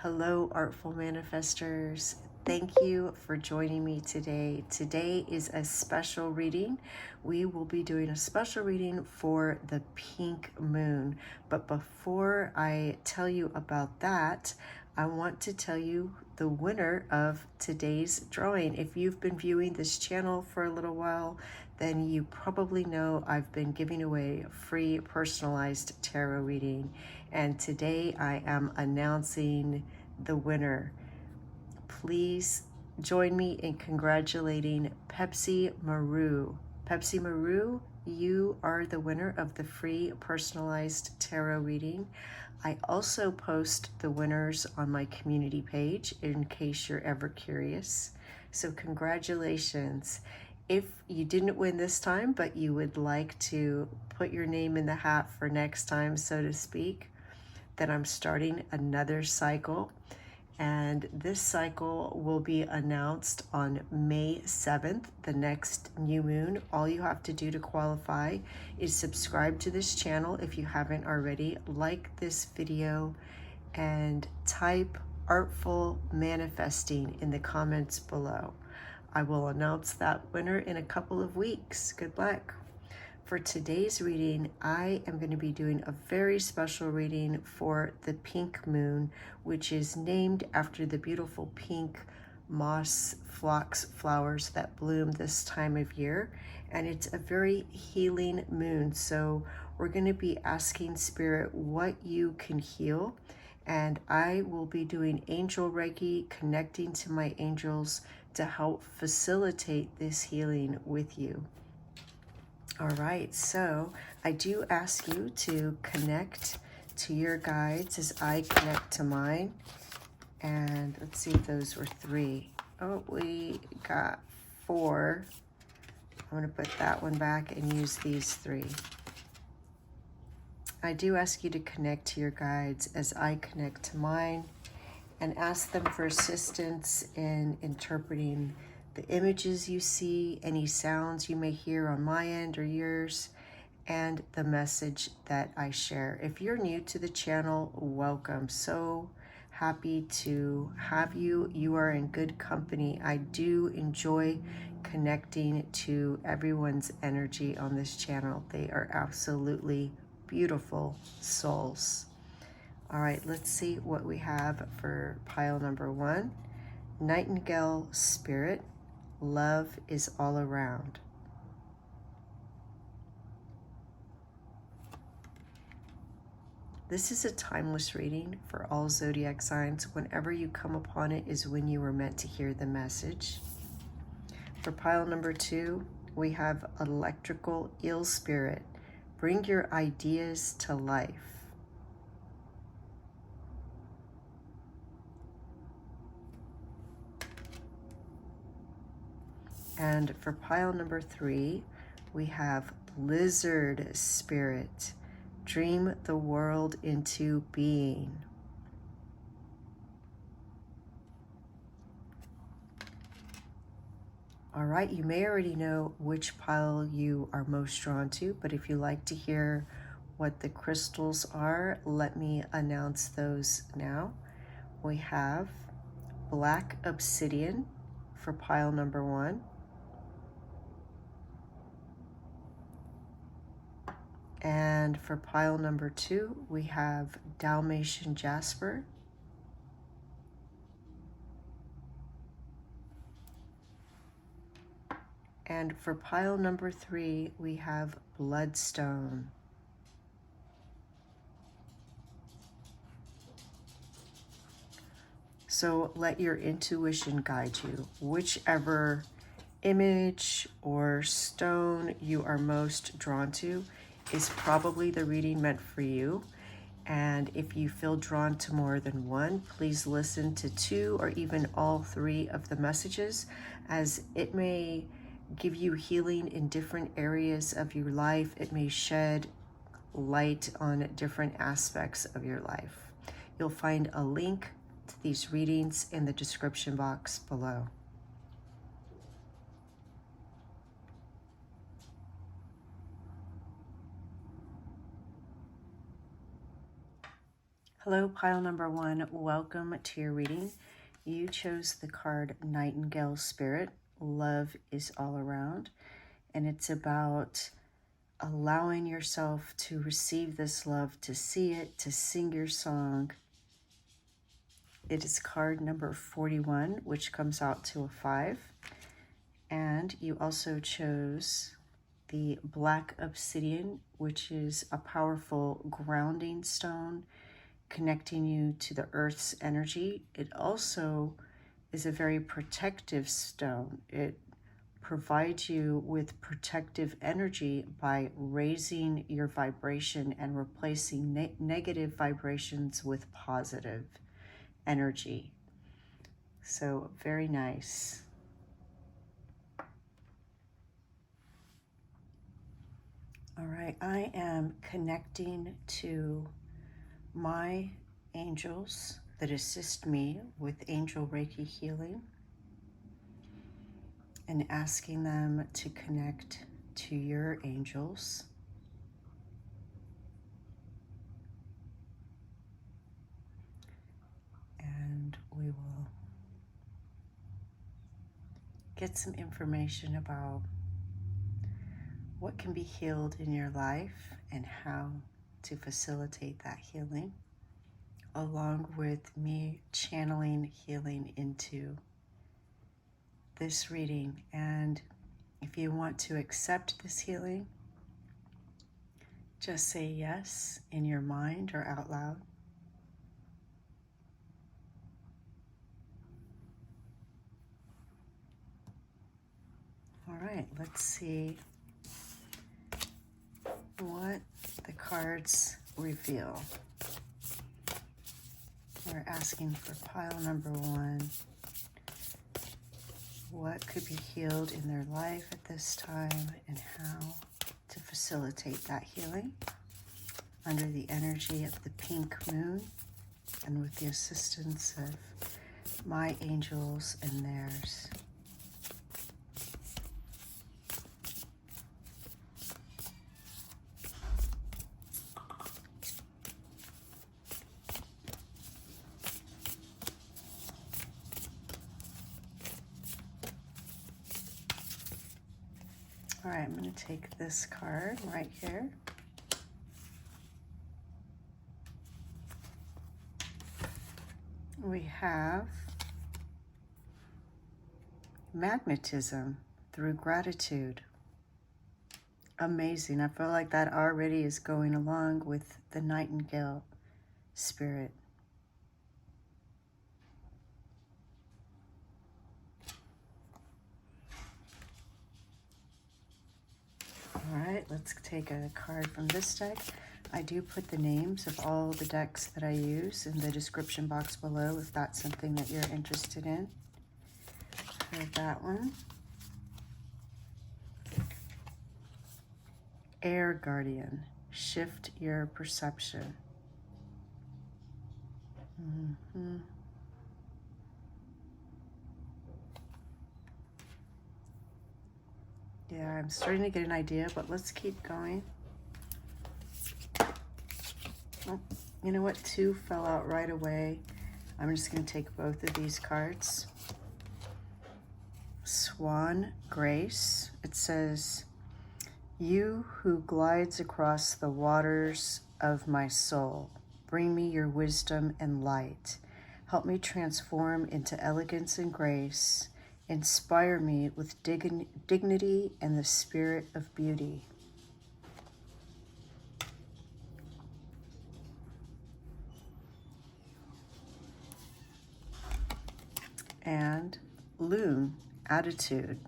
Hello, Artful Manifestors. Thank you for joining me today. Today is a special reading. We will be doing a special reading for the pink moon. But before I tell you about that, I want to tell you the winner of today's drawing. If you've been viewing this channel for a little while, then you probably know I've been giving away a free personalized tarot reading. And today I am announcing the winner. Please join me in congratulating Pepsi Maru. Pepsi Maru, you are the winner of the free personalized tarot reading. I also post the winners on my community page in case you're ever curious. So congratulations. If you didn't win this time, but you would like to put your name in the hat for next time, so to speak, then I'm starting another cycle. And this cycle will be announced on May 7th, the next new moon. All you have to do to qualify is subscribe to this channel if you haven't already, like this video, and type Artful Manifesting in the comments below. I will announce that winner in a couple of weeks. Good luck. For today's reading, I am going to be doing a very special reading for the pink moon, which is named after the beautiful pink moss phlox flowers that bloom this time of year. And it's a very healing moon. So we're going to be asking Spirit what you can heal. And I will be doing angel Reiki, connecting to my angels to help facilitate this healing with you. All right, so I do ask you to connect to your guides as I connect to mine. And let's see if those were 3. Oh, we got 4. I'm going to put that one back and use these 3. I do ask you to connect to your guides as I connect to mine and ask them for assistance in interpreting the images you see, any sounds you may hear on my end or yours, and the message that I share. If you're new to the channel, welcome. So happy to have you. You are in good company. I do enjoy connecting to everyone's energy on this channel. They are absolutely beautiful souls. All right, let's see what we have for pile number 1. Nightingale Spirit. Love is all around. This is a timeless reading for all zodiac signs. Whenever you come upon it is when you were meant to hear the message. For pile number 2, we have Electrical Eel Spirit. Bring your ideas to life. And for pile number 3, we have Lizard Spirit. Dream the world into being. All right, you may already know which pile you are most drawn to, but if you like to hear what the crystals are, let me announce those now. We have Black Obsidian for pile number 1. And for pile number 2, we have Dalmatian Jasper. And for pile number 3, we have Bloodstone. So let your intuition guide you. Whichever image or stone you are most drawn to is probably the reading meant for you. And if you feel drawn to more than one, please listen to 2 or even all 3 of the messages, as it may give you healing in different areas of your life. It may shed light on different aspects of your life. You'll find a link to these readings in the description box below. Hello, pile number one. Welcome to your reading. You chose the card Nightingale Spirit. Love is all around. And it's about allowing yourself to receive this love, to see it, to sing your song. It is card number 41, which comes out to a 5. And you also chose the Black Obsidian, which is a powerful grounding stone connecting you to the earth's energy. It also is a very protective stone. It provides you with protective energy by raising your vibration and replacing negative vibrations with positive energy. So very nice. All right, I am connecting to my angels that assist me with angel Reiki healing and asking them to connect to your angels. And we will get some information about what can be healed in your life and how to facilitate that healing, along with me channeling healing into this reading. And if you want to accept this healing, just say yes in your mind or out loud. All right, let's see what the cards reveal. We're asking for pile number one. What could be healed in their life at this time and how to facilitate that healing under the energy of the pink moon and with the assistance of my angels and theirs. All right, I'm going to take this card right here. We have magnetism through gratitude. Amazing. I feel like that already is going along with the Nightingale spirit. All right, let's take a card from this deck. I do put the names of all the decks that I use in the description box below if that's something that you're interested in. For that one, Air Guardian, shift your perception. Yeah, I'm starting to get an idea, but let's keep going. Oh, you know what? 2 fell out right away. I'm just going to take both of these cards. Swan Grace. It says, you who glides across the waters of my soul, bring me your wisdom and light. Help me transform into elegance and grace. Inspire me with dignity and the spirit of beauty. And Loon, attitude.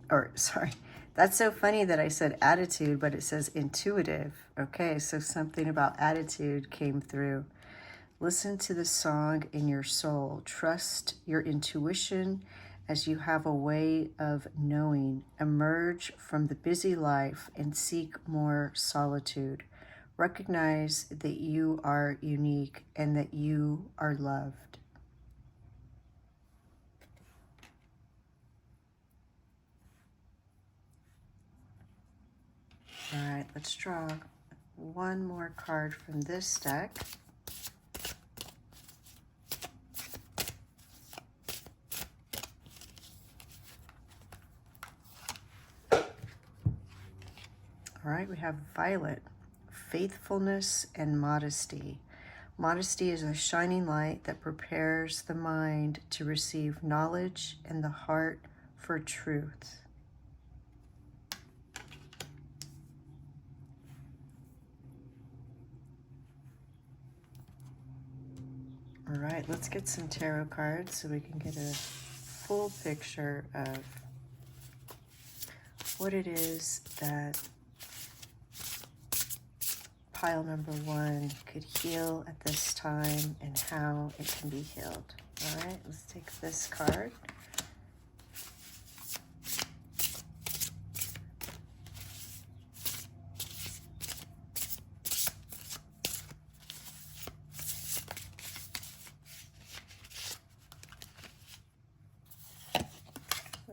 Or, sorry, that's so funny that I said attitude, but it says intuitive. Okay, so something about attitude came through. Listen to the song in your soul. Trust your intuition as you have a way of knowing. Emerge from the busy life and seek more solitude. Recognize that you are unique and that you are loved. All right, let's draw one more card from this deck. All right, we have violet, faithfulness and modesty. Modesty is a shining light that prepares the mind to receive knowledge and the heart for truth. All right, let's get some tarot cards so we can get a full picture of what it is that pile number 1 could heal at this time and how it can be healed. All right, let's take this card.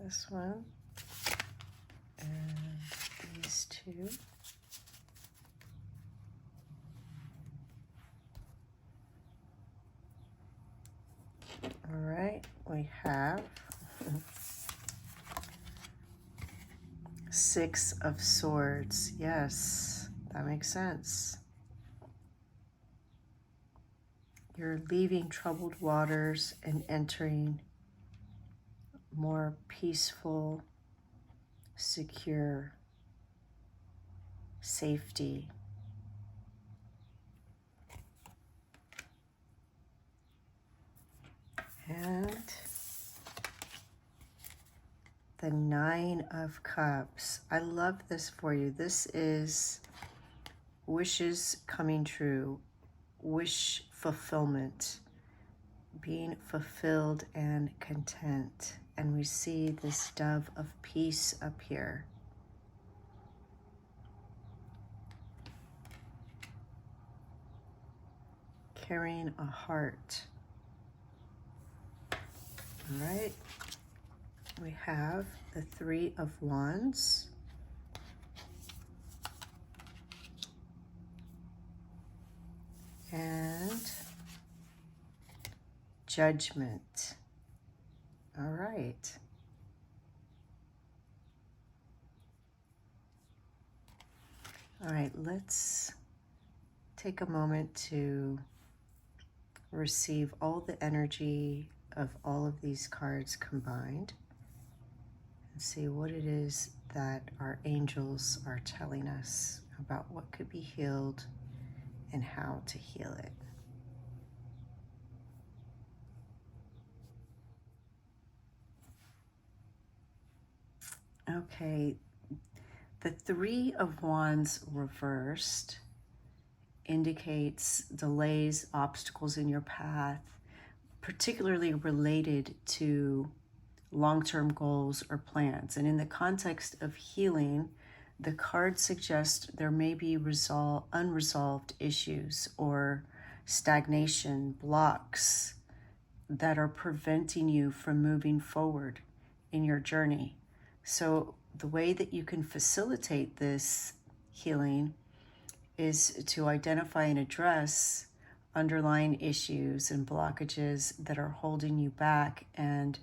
This one and these two. All right, we have 6 of Swords. Yes, that makes sense. You're leaving troubled waters and entering more peaceful, secure safety. And the 9 of Cups. I love this for you. This is wishes coming true, wish fulfillment, being fulfilled and content. And we see this dove of peace up here. Carrying a heart. All right. We have the 3 of Wands. And Judgment. All right. All right, let's take a moment to receive all the energy of all of these cards combined and see what it is that our angels are telling us about what could be healed and how to heal it. Okay, the 3 of Wands reversed indicates delays, obstacles in your path, particularly related to long-term goals or plans. And in the context of healing, the cards suggest there may be unresolved issues or stagnation, blocks that are preventing you from moving forward in your journey. So the way that you can facilitate this healing is to identify and address underlying issues and blockages that are holding you back, and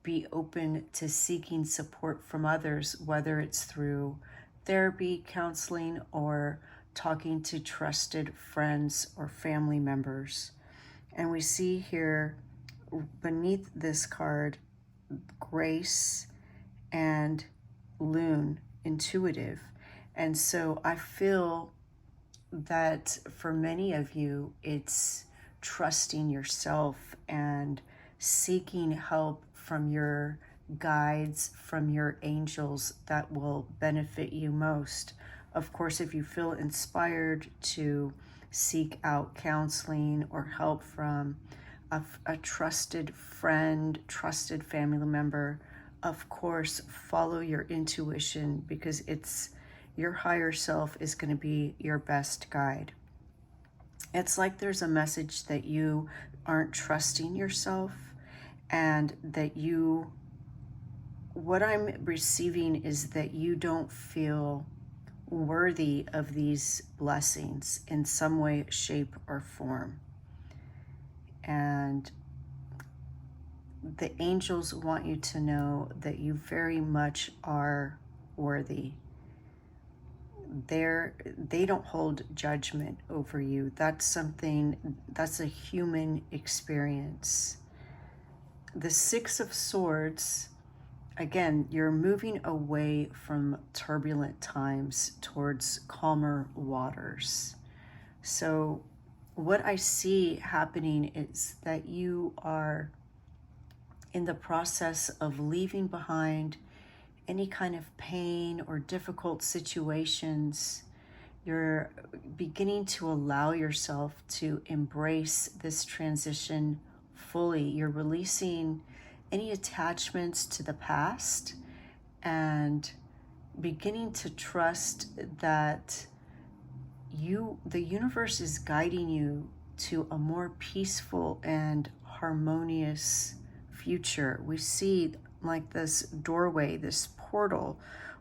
be open to seeking support from others, whether it's through therapy, counseling, or talking to trusted friends or family members. And we see here beneath this card, grace and loon, intuitive. And so I feel that for many of you, it's trusting yourself and seeking help from your guides, from your angels, that will benefit you most. Of course, if you feel inspired to seek out counseling or help from a trusted friend, trusted family member, of course, follow your intuition, because it's your higher self is going to be your best guide. It's like there's a message that you aren't trusting yourself, and that what I'm receiving is that you don't feel worthy of these blessings in some way, shape, or form. And the angels want you to know that you very much are worthy. they don't hold judgment over you. That's a human experience. The Six of Swords, again, you're moving away from turbulent times towards calmer waters. So what I see happening is that you are in the process of leaving behind any kind of pain or difficult situations. You're beginning to allow yourself to embrace this transition fully. You're releasing any attachments to the past and beginning to trust that the universe is guiding you to a more peaceful and harmonious future. We see like this doorway, this portal,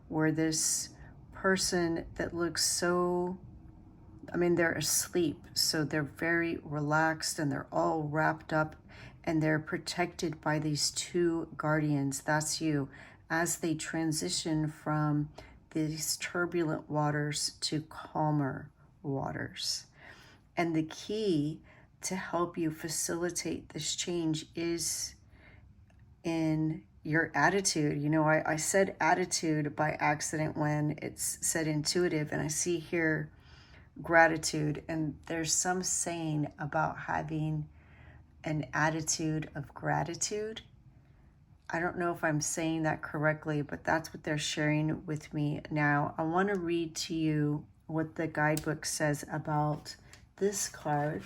where this person that looks so, they're asleep, so they're very relaxed and they're all wrapped up and they're protected by these two guardians. That's you, as they transition from these turbulent waters to calmer waters. And the key to help you facilitate this change is in your attitude. I said attitude by accident when it's said intuitive, and I see here gratitude. And there's some saying about having an attitude of gratitude. I don't know if I'm saying that correctly, but that's what they're sharing with me now. I want to read to you what the guidebook says about this card.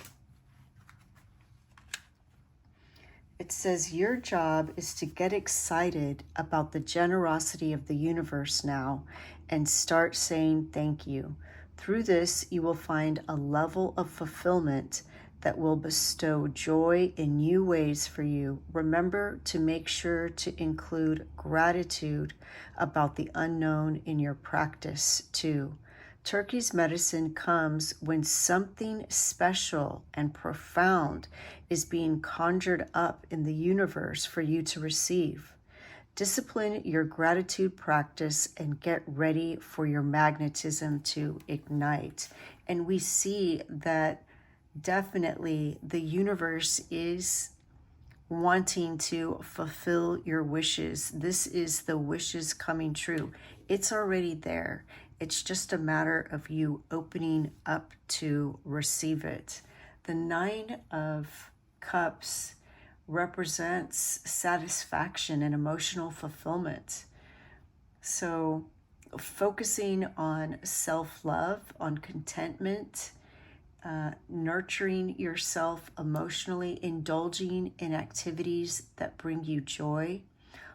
It says, your job is to get excited about the generosity of the universe now and start saying thank you. Through this, you will find a level of fulfillment that will bestow joy in new ways for you. Remember to make sure to include gratitude about the unknown in your practice too. Turkey's medicine comes when something special and profound is being conjured up in the universe for you to receive. Discipline your gratitude practice and get ready for your magnetism to ignite. And we see that definitely the universe is wanting to fulfill your wishes. This is the wishes coming true. It's already there. It's just a matter of you opening up to receive it. The Nine of Cups represents satisfaction and emotional fulfillment. So focusing on self-love, on contentment, nurturing yourself emotionally, indulging in activities that bring you joy.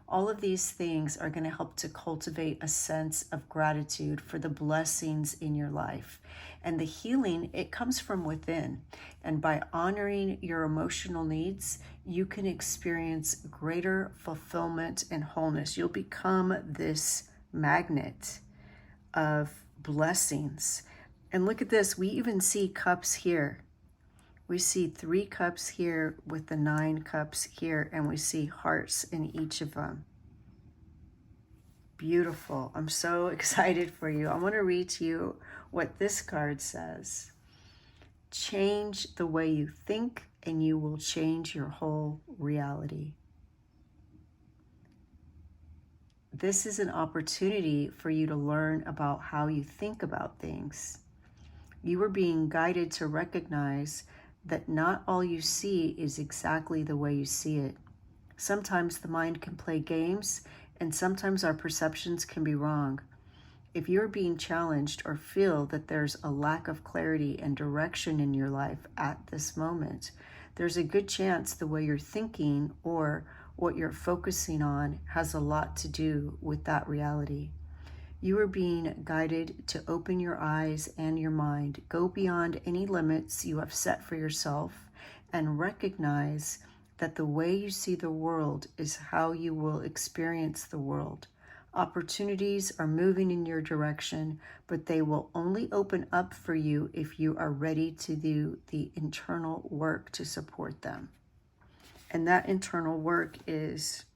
All of these things are going to help to cultivate a sense of gratitude for the blessings in your life. And the healing, it comes from within. And by honoring your emotional needs, you can experience greater fulfillment and wholeness. You'll become this magnet of blessings. And look at this, we even see cups here. We see 3 cups here with the 9 cups here, and we see hearts in each of them. Beautiful. I'm so excited for you. I want to read to you what this card says. Change the way you think, and you will change your whole reality. This is an opportunity for you to learn about how you think about things. You are being guided to recognize that not all you see is exactly the way you see it. Sometimes the mind can play games, and sometimes our perceptions can be wrong. If you're being challenged or feel that there's a lack of clarity and direction in your life at this moment, there's a good chance the way you're thinking or what you're focusing on has a lot to do with that reality. You are being guided to open your eyes and your mind, go beyond any limits you have set for yourself, and recognize that the way you see the world is how you will experience the world. Opportunities are moving in your direction, but they will only open up for you if you are ready to do the internal work to support them. And that internal work is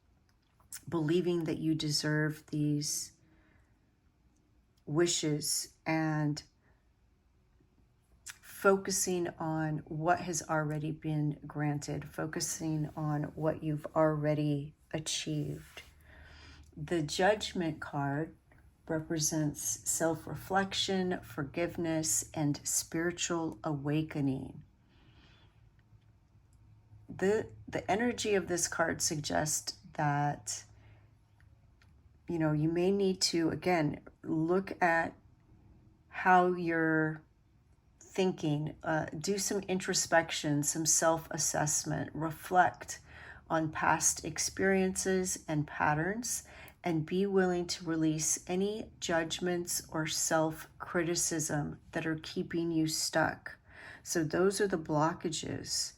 believing that you deserve these wishes and focusing on what has already been granted, focusing on what you've already achieved. The Judgment card represents self-reflection, forgiveness, and spiritual awakening. The energy of this card suggests that, you know, you may need to, again, look at how you're thinking, do some introspection, some self-assessment, reflect on past experiences and patterns, and be willing to release any judgments or self-criticism that are keeping you stuck. So those are the blockages.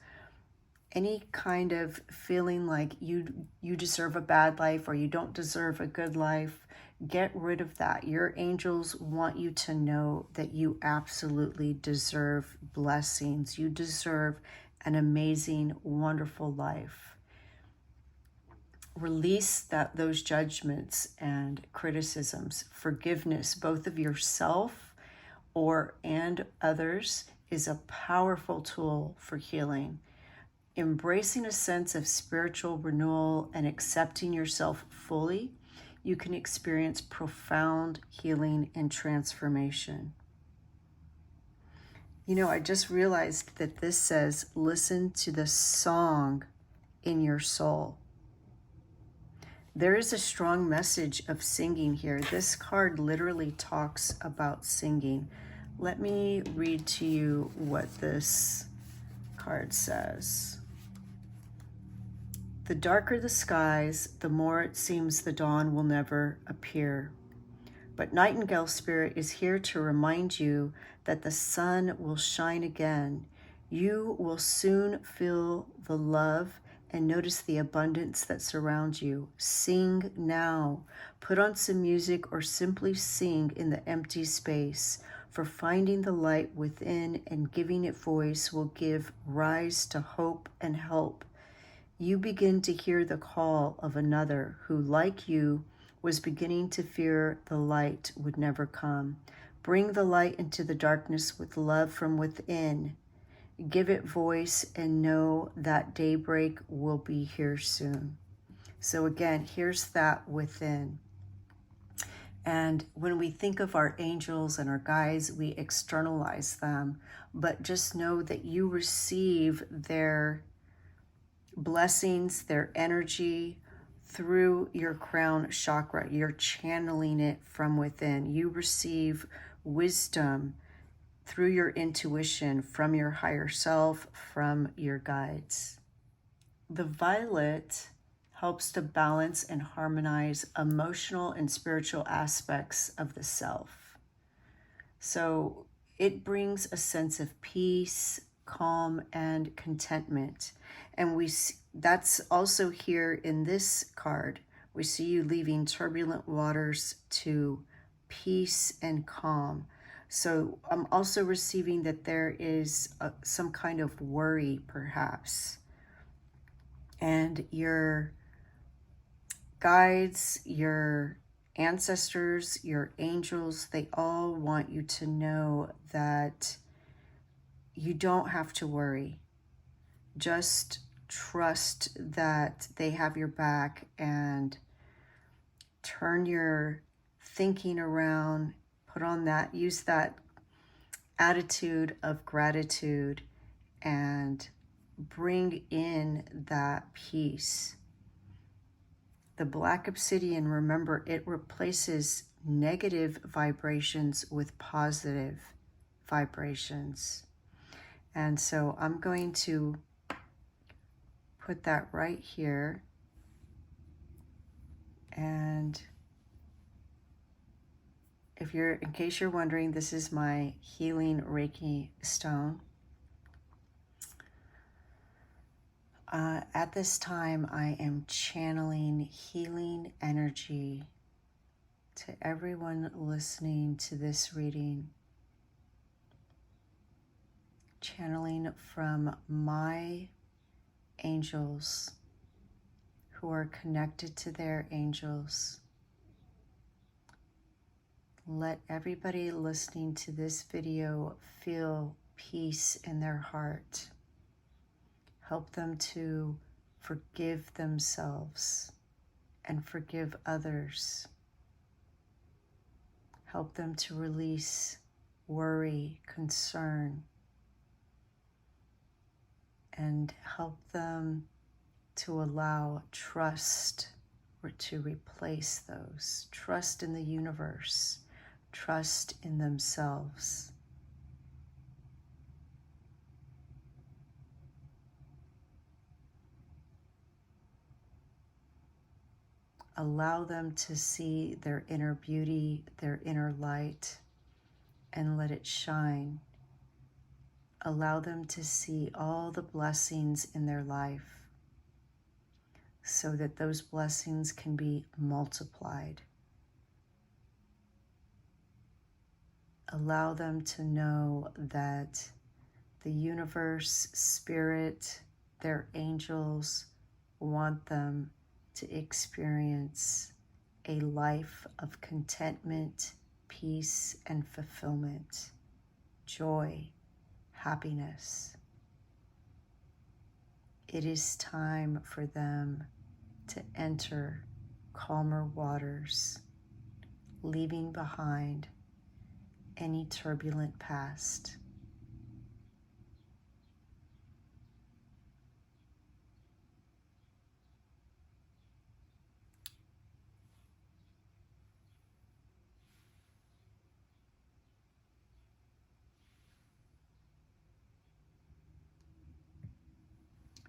Any kind of feeling like you deserve a bad life or you don't deserve a good life, get rid of that. Your angels want you to know that you absolutely deserve blessings. You deserve an amazing, wonderful life. Release those judgments and criticisms. Forgiveness, both of yourself and others, is a powerful tool for healing. Embracing a sense of spiritual renewal and accepting yourself fully, you can experience profound healing and transformation. You know, I just realized that this says, listen to the song in your soul. There is a strong message of singing here. This card literally talks about singing. Let me read to you what this card says. The darker the skies, the more it seems the dawn will never appear. But Nightingale Spirit is here to remind you that the sun will shine again. You will soon feel the love and notice the abundance that surrounds you. Sing now. Put on some music or simply sing in the empty space, for finding the light within and giving it voice will give rise to hope and help. You begin to hear the call of another who, like you, was beginning to fear the light would never come. Bring the light into the darkness with love from within. Give it voice and know that daybreak will be here soon. So again, here's that within. And when we think of our angels and our guides, we externalize them, but just know that you receive their blessings, their energy through your crown chakra. You're channeling it from within. You receive wisdom through your intuition from your higher self, from your guides. The violet helps to balance and harmonize emotional and spiritual aspects of the self. So it brings a sense of peace, calm, and contentment. And that's also here in this card. We see you leaving turbulent waters to peace and calm. So I'm also receiving that there is some kind of worry, perhaps. And your guides, your ancestors, your angels, they all want you to know that you don't have to worry. Just trust that they have your back and turn your thinking around, use that attitude of gratitude and bring in that peace. The black obsidian, remember, it replaces negative vibrations with positive vibrations. And so I'm going to put that right here. And in case you're wondering, this is my healing Reiki stone. At this time, I am channeling healing energy to everyone listening to this reading. Channeling from my angels who are connected to their angels. Let everybody listening to this video feel peace in their heart. Help them to forgive themselves and forgive others. Help them to release worry, concern, and help them to allow trust to replace those. Trust in the universe, trust in themselves. Allow them to see their inner beauty, their inner light, and let it shine. Allow them to see all the blessings in their life so that those blessings can be multiplied. Allow them to know that the universe, spirit, their angels want them to experience a life of contentment, peace, and fulfillment, joy, happiness. It is time for them to enter calmer waters, leaving behind any turbulent past.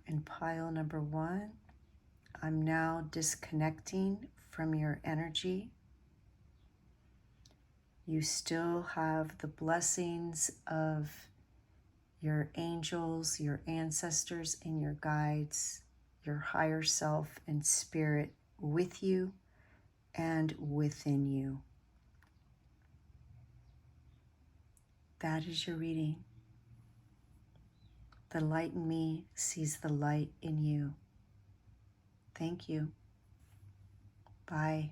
In pile number 1, I'm now disconnecting from your energy. You still have the blessings of your angels, your ancestors, and your guides, your higher self and spirit with you and within you. That is your reading. The light in me sees the light in you. Thank you. Bye.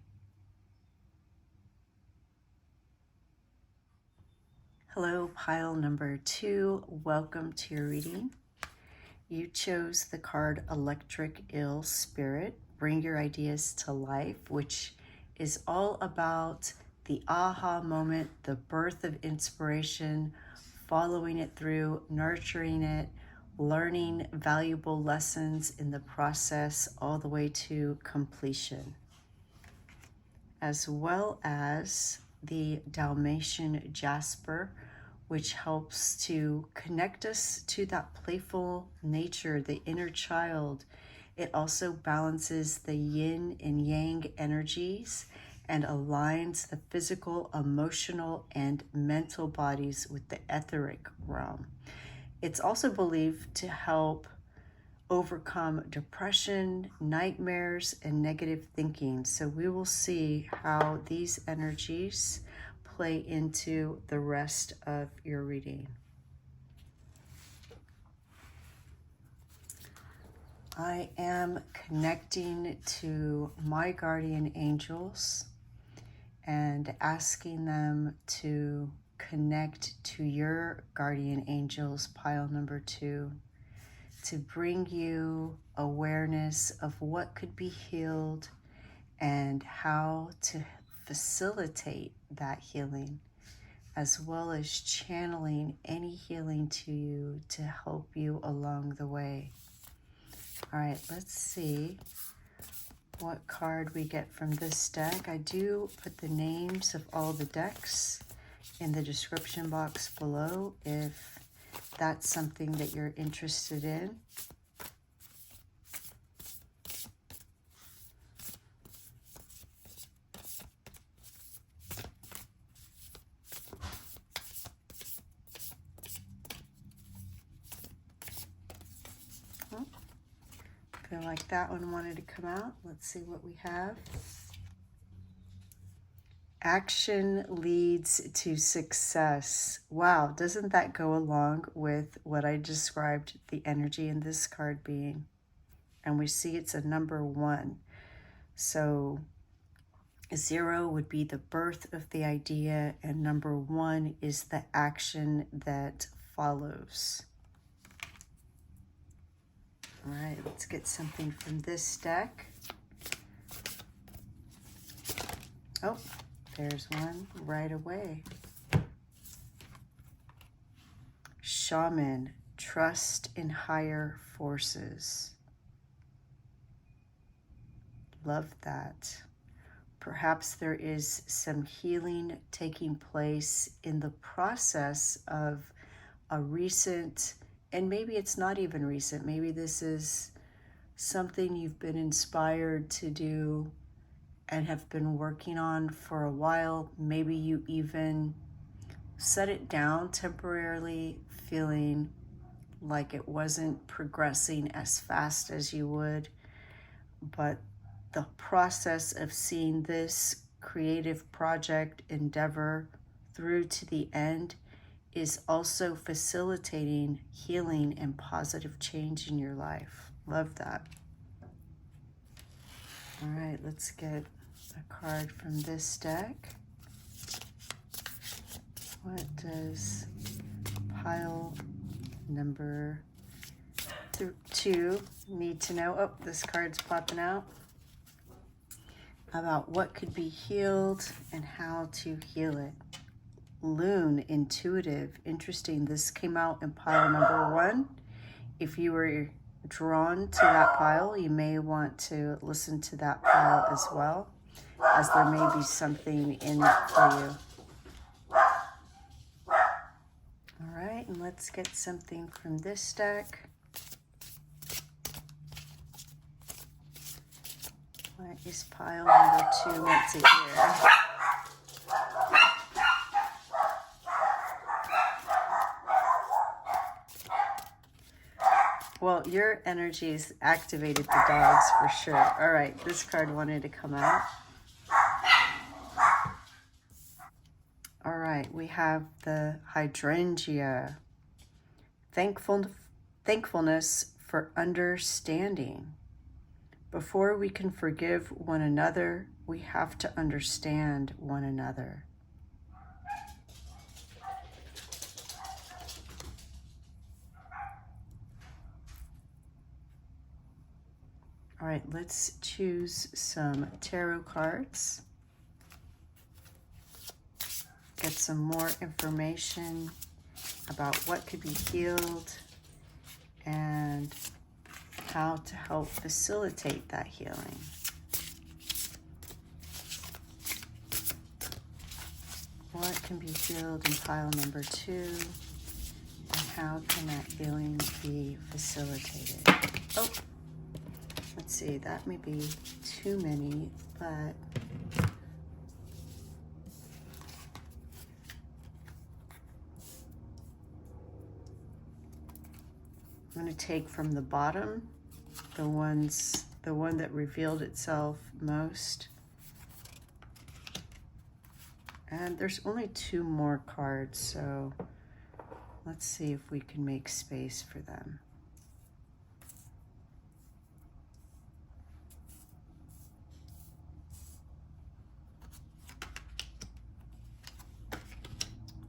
Hello, pile number 2. Welcome to your reading. You chose the card Electric Ill Spirit, Bring Your Ideas to Life, which is all about the aha moment, the birth of inspiration, following it through, nurturing it, learning valuable lessons in the process all the way to completion, as well as the Dalmatian Jasper, which helps to connect us to that playful nature, the inner child. It also balances the yin and yang energies and aligns the physical, emotional, and mental bodies with the etheric realm. It's also believed to help overcome depression, nightmares, and negative thinking. So we will see how these energies play into the rest of your reading. I am connecting to my guardian angels and asking them to connect to your guardian angels, pile number 2, to bring you awareness of what could be healed and how to facilitate that healing, as well as channeling any healing to you to help you along the way. All right, let's see what card we get from this deck. I do put the names of all the decks in the description box below if that's something that you're interested in. Oh, feel like that one wanted to come out. Let's see what we have. Action leads to success. Wow, doesn't that go along with what I described the energy in this card being? And we see it's a number 1. So 0 would be the birth of the idea, and number 1 is the action that follows. All right, let's get something from this deck. Oh, there's one right away. Shaman, trust in higher forces. Love that. Perhaps there is some healing taking place in the process of a recent, and maybe it's not even recent, maybe this is something you've been inspired to do and have been working on for a while. Maybe you even set it down temporarily, feeling like it wasn't progressing as fast as you would, but the process of seeing this creative project endeavor through to the end is also facilitating healing and positive change in your life. Love that. All right, let's get a card from this deck. What does pile number 2 need to know? Oh, this card's popping out. About what could be healed and how to heal it. Loon, intuitive, interesting. This came out in pile number 1. If you were drawn to that pile, you may want to listen to that pile as well, as there may be something in it for you. All right, and let's get something from this deck. What is pile number 2 meant to hear? Well, your energies activated the dogs for sure. All right, this card wanted to come out. All right, we have the hydrangea. Thankfulness for understanding. Before we can forgive one another, we have to understand one another. All right, let's choose some tarot cards. Get some more information about what could be healed and how to help facilitate that healing. What can be healed in pile number 2, and how can that healing be facilitated? Oh, let's see, that may be too many, but I'm going to take from the bottom the one that revealed itself most. And there's only 2 more cards, so let's see if we can make space for them.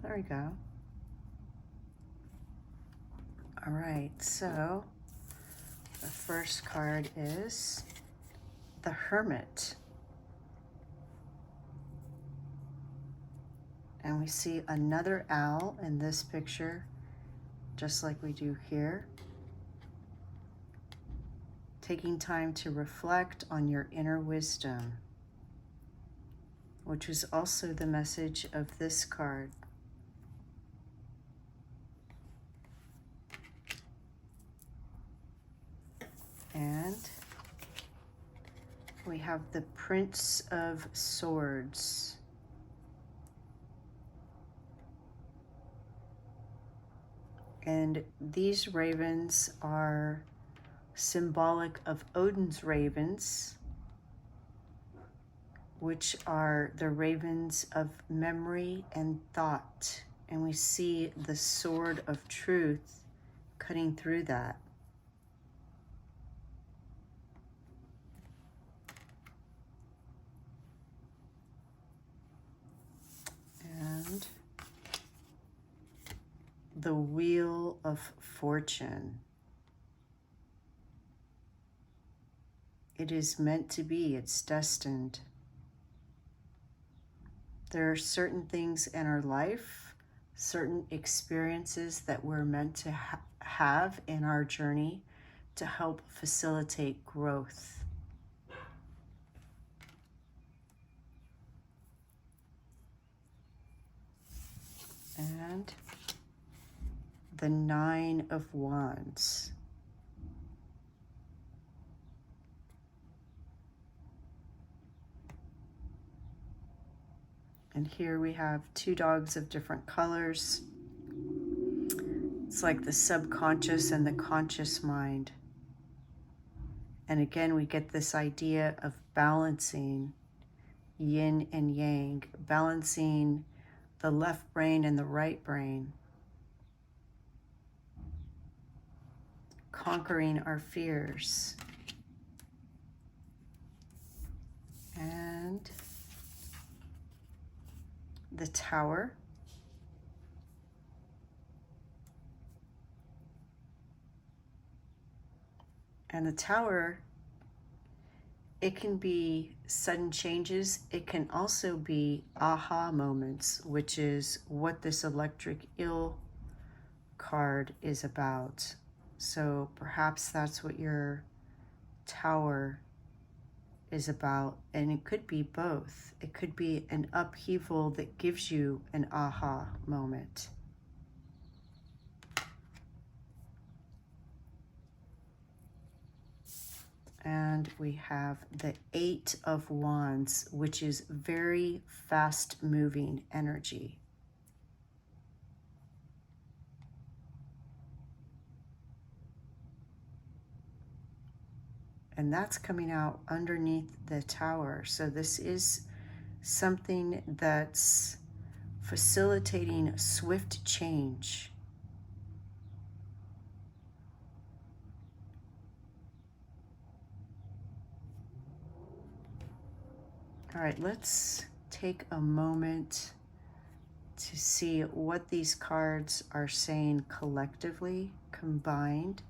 There we go. All right, so the first card is the Hermit. And we see another owl in this picture, just like we do here. Taking time to reflect on your inner wisdom, which is also the message of this card. And we have the Prince of Swords. And these ravens are symbolic of Odin's ravens, which are the ravens of memory and thought. And we see the sword of truth cutting through that. the Wheel of Fortune. It is meant to be. It's destined. There are certain things in our life, certain experiences that we're meant to have in our journey to help facilitate growth. And the Nine of Wands. And here we have two dogs of different colors. It's like the subconscious and the conscious mind. And again, we get this idea of balancing yin and yang, balancing the left brain and the right brain, conquering our fears. And the Tower. And the Tower, it can be sudden changes. It can also be aha moments, which is what this electric eel card is about. So perhaps that's what your Tower is about, and it could be both. It could be an upheaval that gives you an aha moment. And we have the Eight of Wands, which is very fast moving energy. And that's coming out underneath the Tower. So this is something that's facilitating swift change. All right, let's take a moment to see what these cards are saying collectively, combined,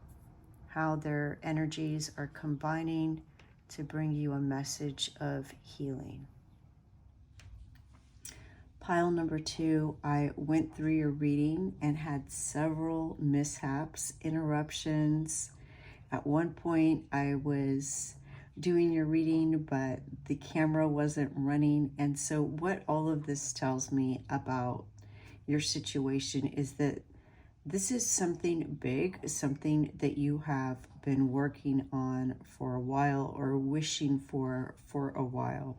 how their energies are combining to bring you a message of healing. Pile number 2, I went through your reading and had several mishaps, interruptions. At one point, I was doing your reading, but the camera wasn't running. And so what all of this tells me about your situation is that this is something big, something that you have been working on for a while or wishing for a while.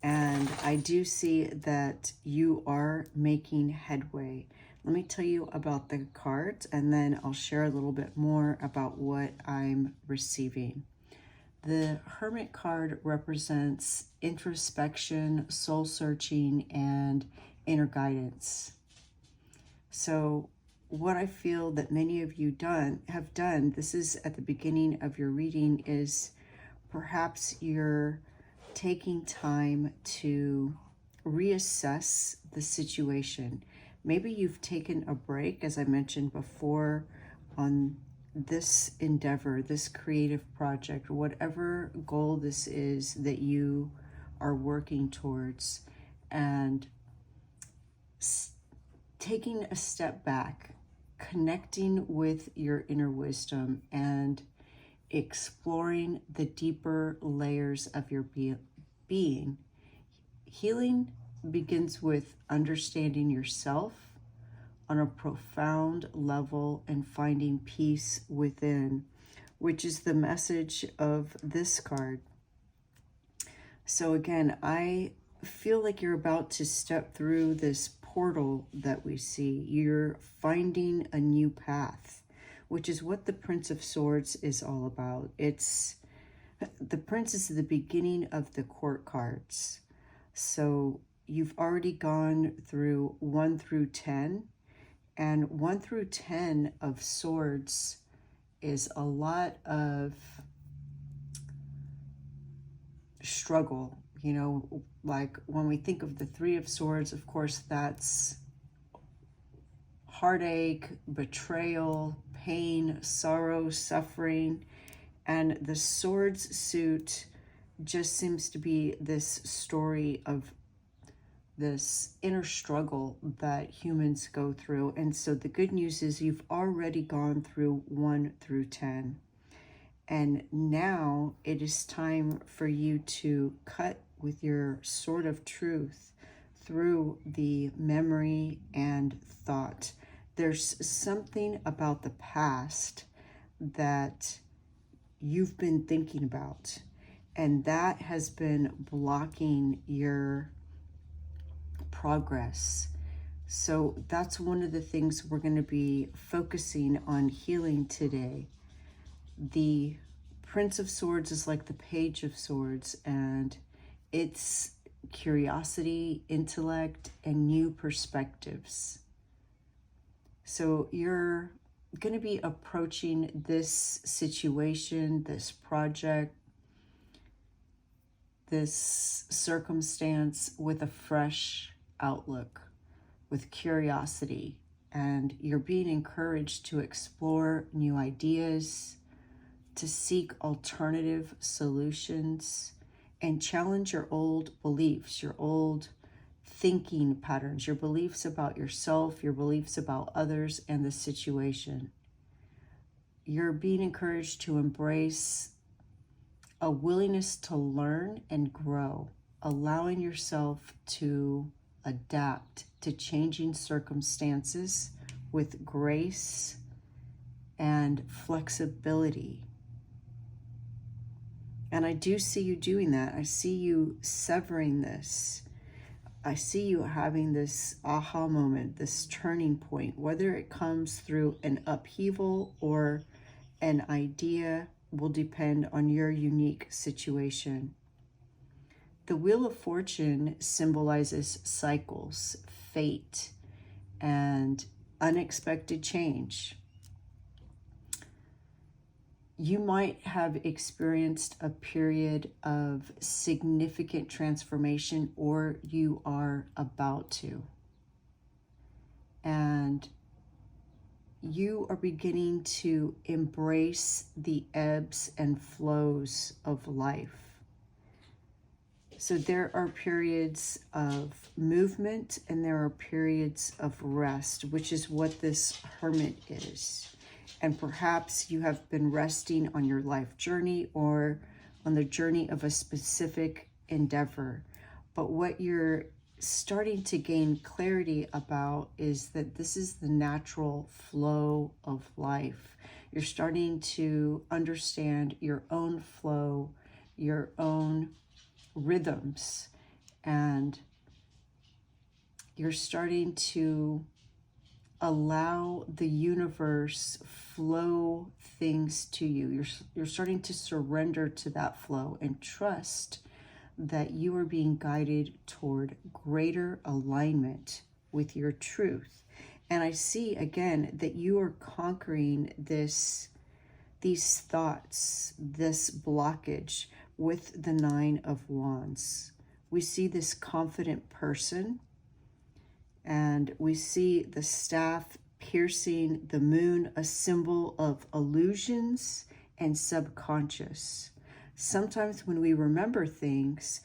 And I do see that you are making headway. Let me tell you about the cards, and then I'll share a little bit more about what I'm receiving. The Hermit card represents introspection, soul searching, and inner guidance. So what I feel that many of you have done, this is at the beginning of your reading, is perhaps you're taking time to reassess the situation. Maybe you've taken a break, as I mentioned before, on this endeavor, this creative project, whatever goal this is that you are working towards, and taking a step back, connecting with your inner wisdom and exploring the deeper layers of your being. Healing begins with understanding yourself on a profound level and finding peace within, which is the message of this card. So again, I feel like you're about to step through this portal that we see. You're finding a new path, which is what the Prince of Swords is all about. It's the Prince is the beginning of the court cards. So you've already gone through 1 through 10, and 1 through 10 of Swords is a lot of struggle. You know, like when we think of the 3 of Swords, of course, that's heartache, betrayal, pain, sorrow, suffering. And the Swords suit just seems to be this story of this inner struggle that humans go through. And so the good news is you've already gone through 1 through 10. And now it is time for you to cut with your sword of truth through the memory and thought. There's something about the past that you've been thinking about, and that has been blocking your progress. So that's one of the things we're going to be focusing on healing today. The Prince of Swords is like the Page of Swords, and it's curiosity, intellect, and new perspectives. So you're going to be approaching this situation, this project, this circumstance with a fresh outlook, with curiosity, and you're being encouraged to explore new ideas, to seek alternative solutions, and challenge your old beliefs, your old thinking patterns, your beliefs about yourself, your beliefs about others and the situation. You're being encouraged to embrace a willingness to learn and grow, allowing yourself to adapt to changing circumstances with grace and flexibility. And I do see you doing that. I see you severing this. I see you having this aha moment, this turning point, whether it comes through an upheaval or an idea will depend on your unique situation. The Wheel of Fortune symbolizes cycles, fate, and unexpected change. You might have experienced a period of significant transformation, or you are about to. And you are beginning to embrace the ebbs and flows of life. So there are periods of movement and there are periods of rest, which is what this Hermit is. And perhaps you have been resting on your life journey or on the journey of a specific endeavor. But what you're starting to gain clarity about is that this is the natural flow of life. You're starting to understand your own flow, your own rhythms, and you're starting to allow the universe flow things to you. You're starting to surrender to that flow and trust that you are being guided toward greater alignment with your truth. And I see again that you are conquering these thoughts, this blockage with the 9 of Wands. We see this confident person, and we see the staff piercing the moon, a symbol of illusions and subconscious. Sometimes when we remember things,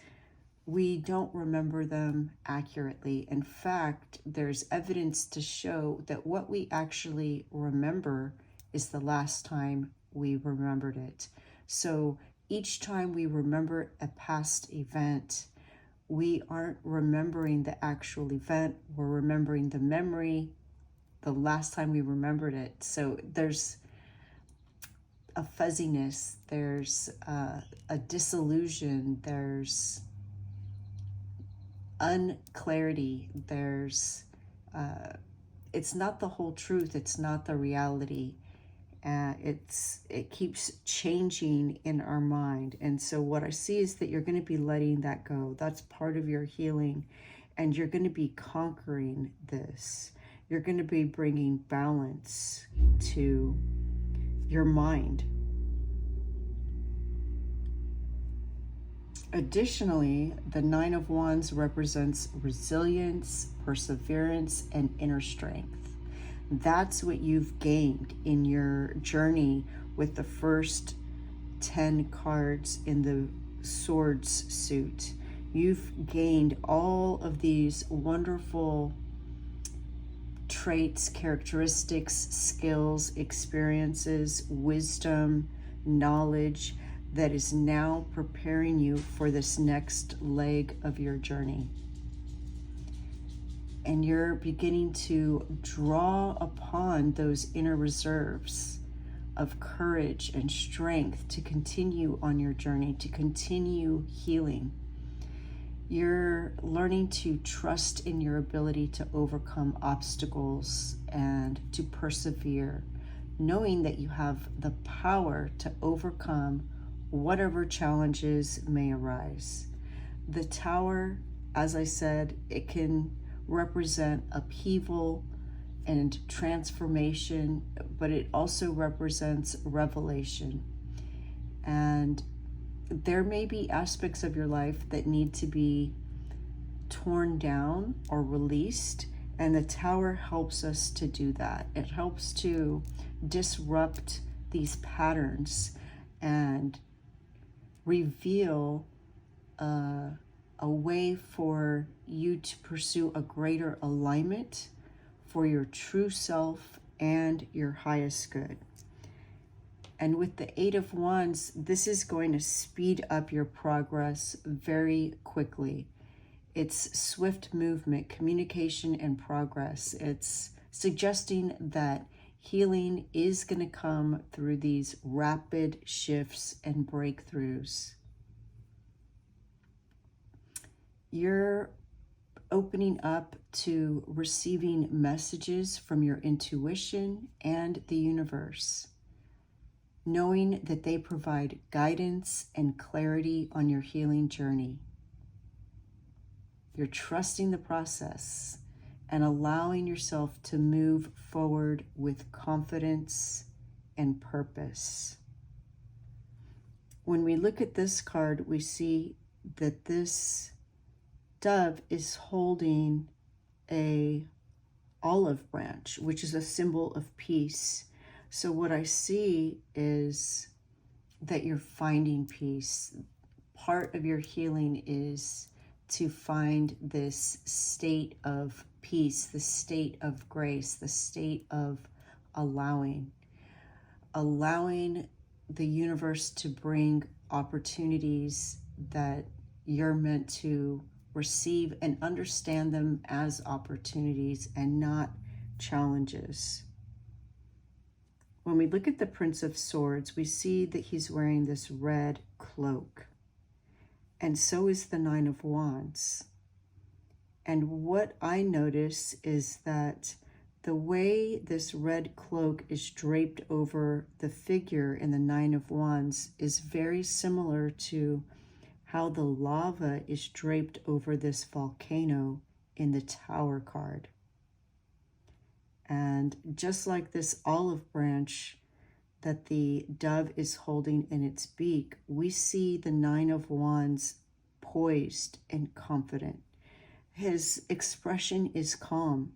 we don't remember them accurately. In fact, there's evidence to show that what we actually remember is the last time we remembered it. So each time we remember a past event, we aren't remembering the actual event, we're remembering the memory, the last time we remembered it. So there's a fuzziness, there's a disillusion, there's unclarity, there's, it's not the whole truth, it's not the reality. It keeps changing in our mind. And so what I see is that you're going to be letting that go. That's part of your healing. And you're going to be conquering this. You're going to be bringing balance to your mind. Additionally, the 9 of Wands represents resilience, perseverance, and inner strength. That's what you've gained in your journey with the first 10 cards in the Swords suit. You've gained all of these wonderful traits, characteristics, skills, experiences, wisdom, knowledge that is now preparing you for this next leg of your journey. And you're beginning to draw upon those inner reserves of courage and strength to continue on your journey, to continue healing. You're learning to trust in your ability to overcome obstacles and to persevere, knowing that you have the power to overcome whatever challenges may arise. The Tower, as I said, it can represent upheaval and transformation, but it also represents revelation. And there may be aspects of your life that need to be torn down or released, and the Tower helps us to do that. It helps to disrupt these patterns and reveal a way for you to pursue a greater alignment for your true self and your highest good. And with the Eight of Wands, this is going to speed up your progress very quickly. It's swift movement, communication, and progress. It's suggesting that healing is going to come through these rapid shifts and breakthroughs. You're opening up to receiving messages from your intuition and the universe, knowing that they provide guidance and clarity on your healing journey. You're trusting the process and allowing yourself to move forward with confidence and purpose. When we look at this card, we see that this dove is holding a olive branch, which is a symbol of peace. So what I see is that you're finding peace. Part of your healing is to find this state of peace, the state of grace, the state of allowing the universe to bring opportunities that you're meant to receive and understand them as opportunities and not challenges. When we look at the Prince of Swords, we see that he's wearing this red cloak, and so is the Nine of Wands. And what I notice is that the way this red cloak is draped over the figure in the Nine of Wands is very similar to how the lava is draped over this volcano in the Tower card. And just like this olive branch that the dove is holding in its beak, we see the Nine of Wands poised and confident. His expression is calm.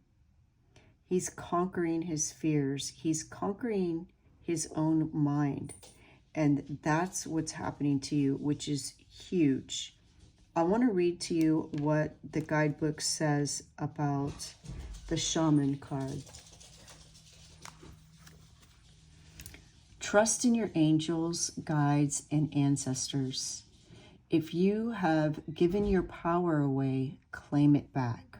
He's conquering his fears. He's conquering his own mind. And that's what's happening to you, which is huge. I want to read to you what the guidebook says about the Shaman card. Trust in your angels, guides, and ancestors. If you have given your power away, claim it back.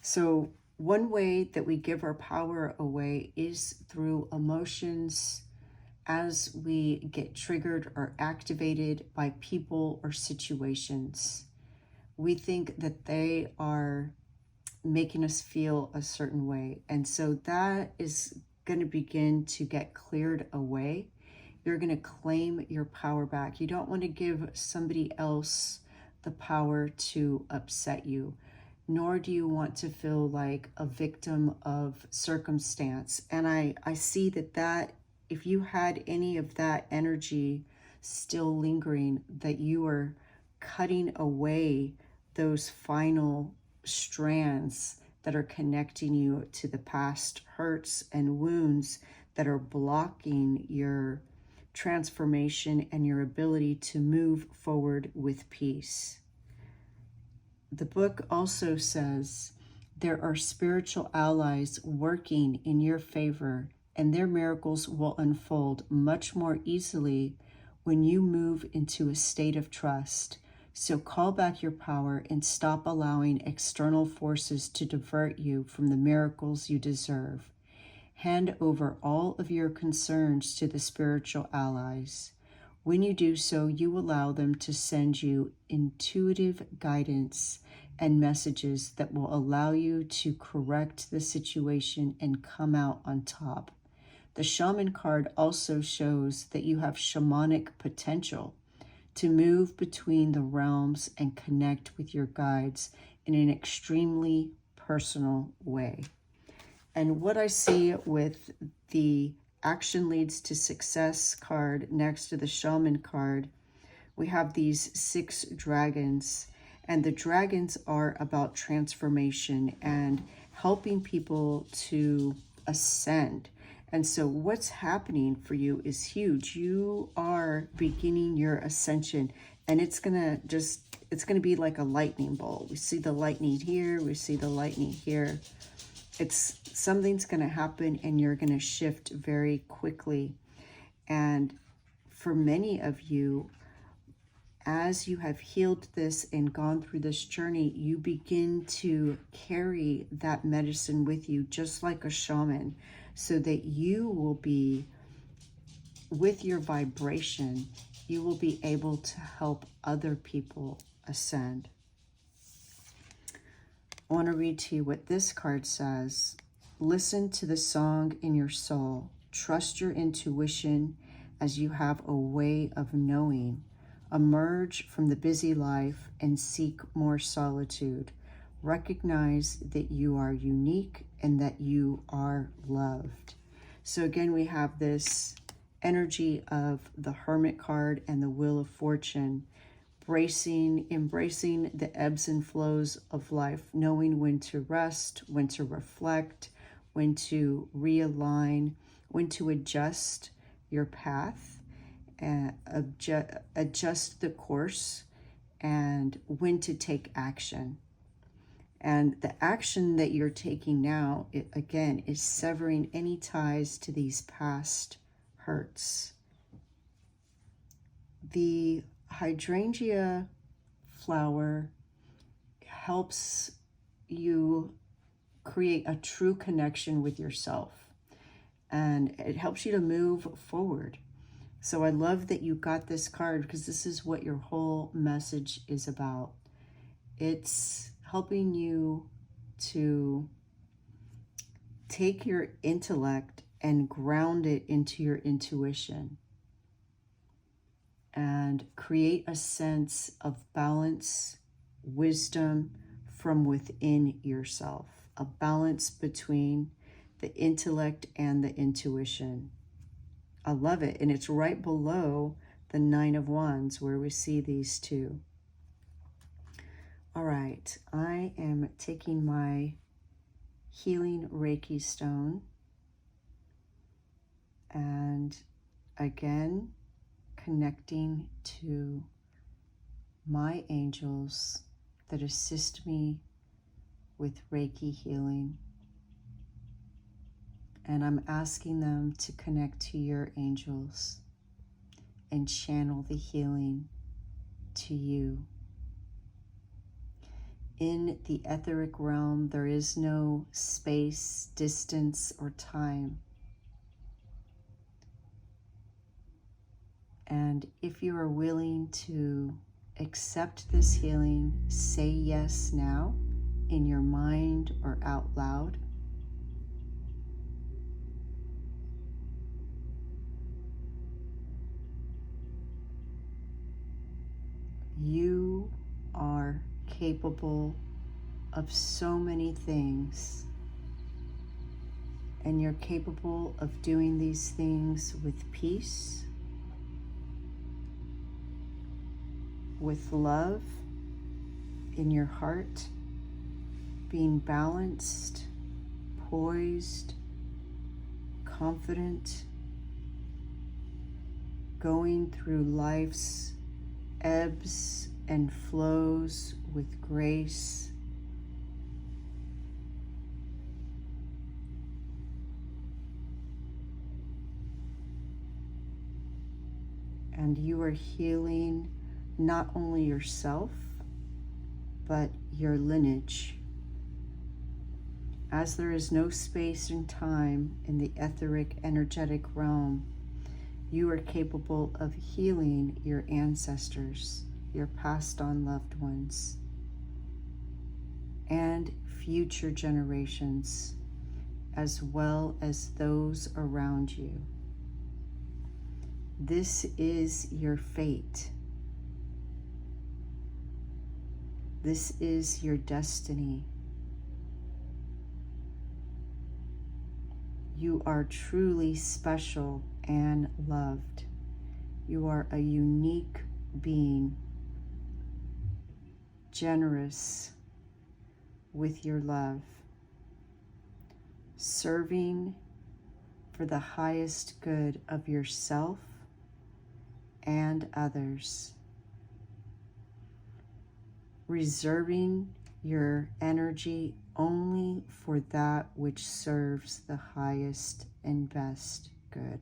So one way that we give our power away is through emotions, as we get triggered or activated by people or situations. We think that they are making us feel a certain way. And so that is going to begin to get cleared away. You're going to claim your power back. You don't want to give somebody else the power to upset you, nor do you want to feel like a victim of circumstance. And I see that if you had any of that energy still lingering, that you are cutting away those final strands that are connecting you to the past hurts and wounds that are blocking your transformation and your ability to move forward with peace. The book also says there are spiritual allies working in your favor, and their miracles will unfold much more easily when you move into a state of trust. So call back your power and stop allowing external forces to divert you from the miracles you deserve. Hand over all of your concerns to the spiritual allies. When you do so, you allow them to send you intuitive guidance and messages that will allow you to correct the situation and come out on top. The shaman card also shows that you have shamanic potential to move between the realms and connect with your guides in an extremely personal way. And what I see with the Action Leads to Success card next to the Shaman card, we have these 6 dragons. And the dragons are about transformation and helping people to ascend. And so what's happening for you is huge. You are beginning your ascension, and it's going to be like a lightning bolt. We see the lightning here, we see the lightning here. Something's going to happen, and you're going to shift very quickly. And for many of you, as you have healed this and gone through this journey, you begin to carry that medicine with you, just like a shaman, so that you will be, with your vibration, you will be able to help other people ascend. I want to read to you what this card says. Listen to the song in your soul. Trust your intuition as you have a way of knowing. Emerge from the busy life and seek more solitude. Recognize that you are unique and that you are loved. So again, we have this energy of the Hermit card and the Wheel of Fortune, embracing the ebbs and flows of life, knowing when to rest, when to reflect, when to realign, when to adjust your path, adjust the course, and when to take action. And the action that you're taking now, again, is severing any ties to these past hurts. The hydrangea flower helps you create a true connection with yourself, and it helps you to move forward. So I love that you got this card, because this is what your whole message is about. It's helping you to take your intellect and ground it into your intuition and create a sense of balance, wisdom from within yourself, a balance between the intellect and the intuition. I love it. And it's right below the 9 of Wands where we see these two. All right, I am taking my healing Reiki stone, and again, connecting to my angels that assist me with Reiki healing. And I'm asking them to connect to your angels and channel the healing to you. In the etheric realm, there is no space, distance, or time. And if you are willing to accept this healing, say yes now in your mind or out loud. You are capable of so many things, and you're capable of doing these things with peace, with love in your heart, being balanced, poised, confident, going through life's ebbs and flows with grace. And you are healing not only yourself, but your lineage. As there is no space and time in the etheric energetic realm, you are capable of healing your ancestors, your passed on loved ones, and future generations, as well as those around you. This is your fate. This is your destiny. You are truly special and loved. You are a unique being, generous with your love, serving for the highest good of yourself and others, reserving your energy only for that which serves the highest and best good.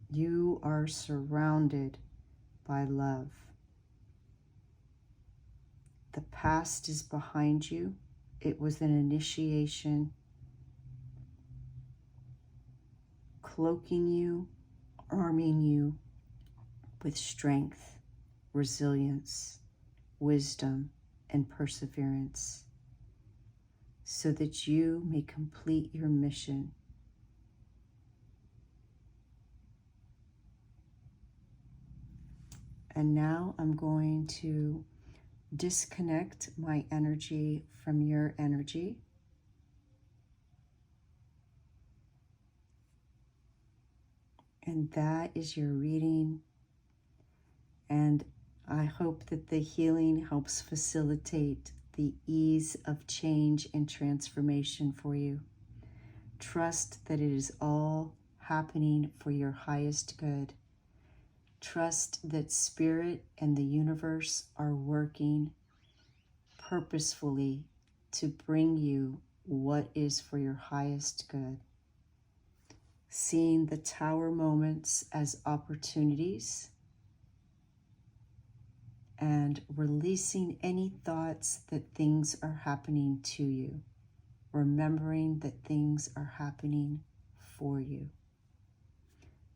You are surrounded by love. The past is behind you. It was an initiation, cloaking you, arming you with strength, resilience, wisdom, and perseverance, so that you may complete your mission. And now I'm going to disconnect my energy from your energy. And that is your reading. And I hope that the healing helps facilitate the ease of change and transformation for you. Trust that it is all happening for your highest good. Trust that Spirit and the universe are working purposefully to bring you what is for your highest good. Seeing the tower moments as opportunities and releasing any thoughts that things are happening to you. Remembering that things are happening for you.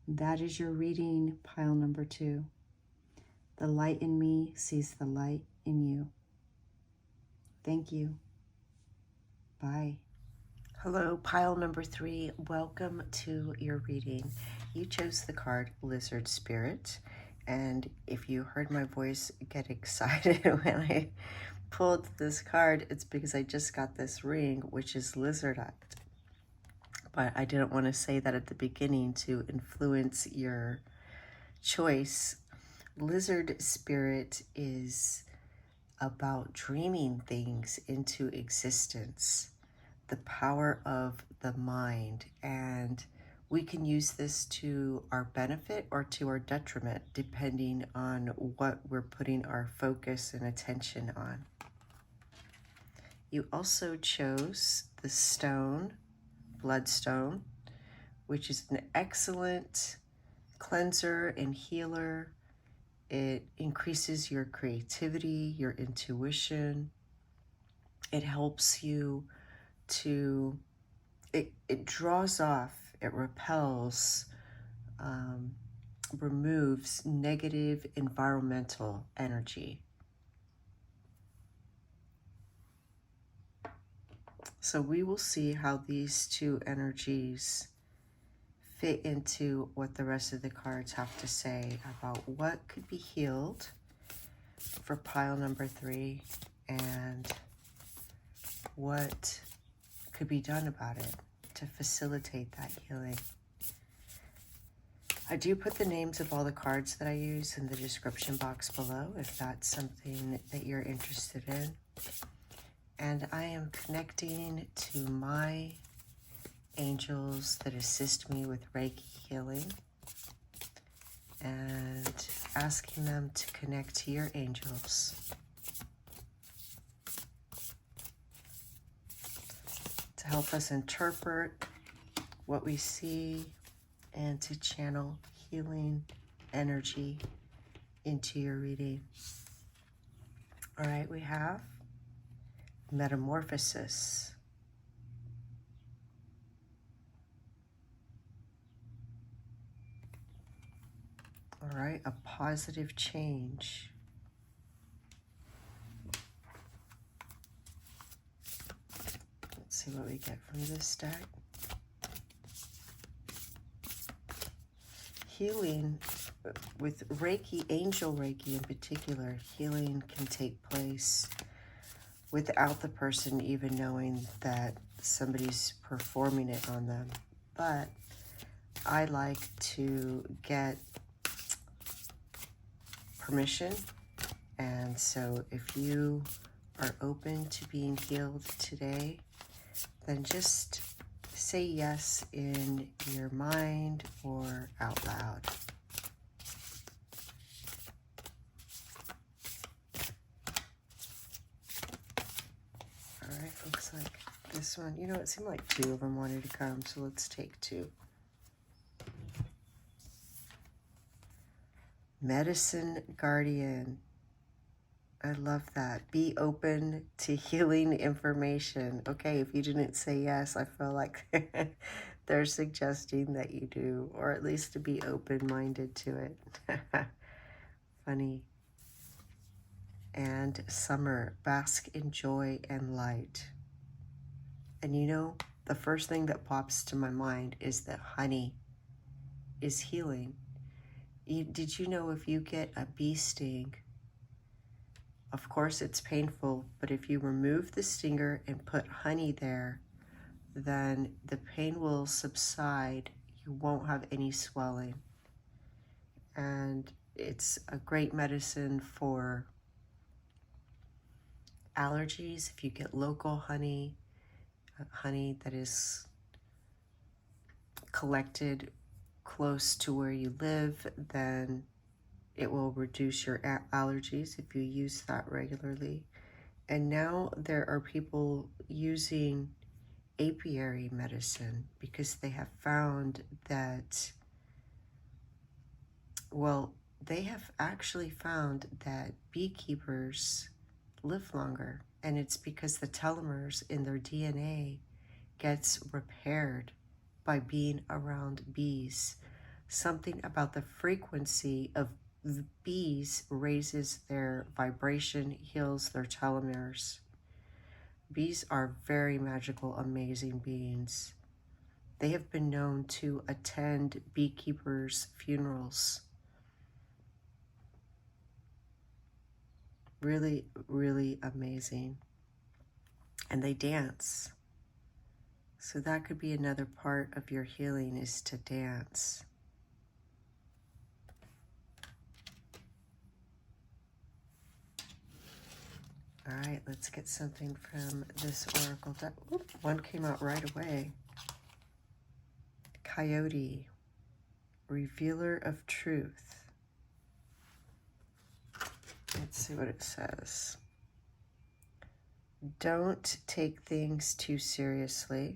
That is your reading, pile number 2. The light in me sees the light in you. Thank you. Bye. Hello, pile number 3. Welcome to your reading. You chose the card Lizard Spirit. And if you heard my voice get excited when I pulled this card, it's because I just got this ring, which is Lizardite. But I didn't want to say that at the beginning to influence your choice. Lizard Spirit is about dreaming things into existence, the power of the mind, and we can use this to our benefit or to our detriment, depending on what we're putting our focus and attention on. You also chose the stone, bloodstone, which is an excellent cleanser and healer. It increases your creativity, your intuition. It helps you to, it draws off, it repels, removes negative environmental energy. So we will see how these two energies fit into what the rest of the cards have to say about what could be healed for pile number 3 and what could be done about it to facilitate that healing. I do put the names of all the cards that I use in the description box below if that's something that you're interested in. And I am connecting to my angels that assist me with Reiki healing and asking them to connect to your angels to help us interpret what we see and to channel healing energy into your reading. All right, we have metamorphosis. All right, a positive change. Let's see what we get from this deck. Healing with Reiki, angel Reiki in particular, healing can take place without the person even knowing that somebody's performing it on them. But I like to get permission, and so if you are open to being healed today, then just say yes in your mind or out loud. All right, looks like this one, you know, it seemed like two of them wanted to come, so let's take two. Medicine Guardian. I love that. Be open to healing information. Okay, if you didn't say yes, I feel like they're suggesting that you do, or at least to be open-minded to it. Funny. And summer, bask in joy and light. And you know, the first thing that pops to my mind is that honey is healing. Did you know if you get a bee sting, of course it's painful, but if you remove the stinger and put honey there, then the pain will subside. You won't have any swelling. And it's a great medicine for allergies. If you get local honey, honey that is collected close to where you live, then it will reduce your allergies if you use that regularly. And now there are people using apiary medicine because they have found that, well, they have actually found that beekeepers live longer, and it's because the telomeres in their DNA gets repaired by being around bees. Something about the frequency of bees raises their vibration, heals their telomeres. Bees are very magical, amazing beings. They have been known to attend beekeepers' funerals. Really, really amazing. And they dance. So that could be another part of your healing, is to dance. All right, let's get something from this oracle deck. Oop, one came out right away. Coyote, revealer of truth. Let's see what it says. Don't take things too seriously.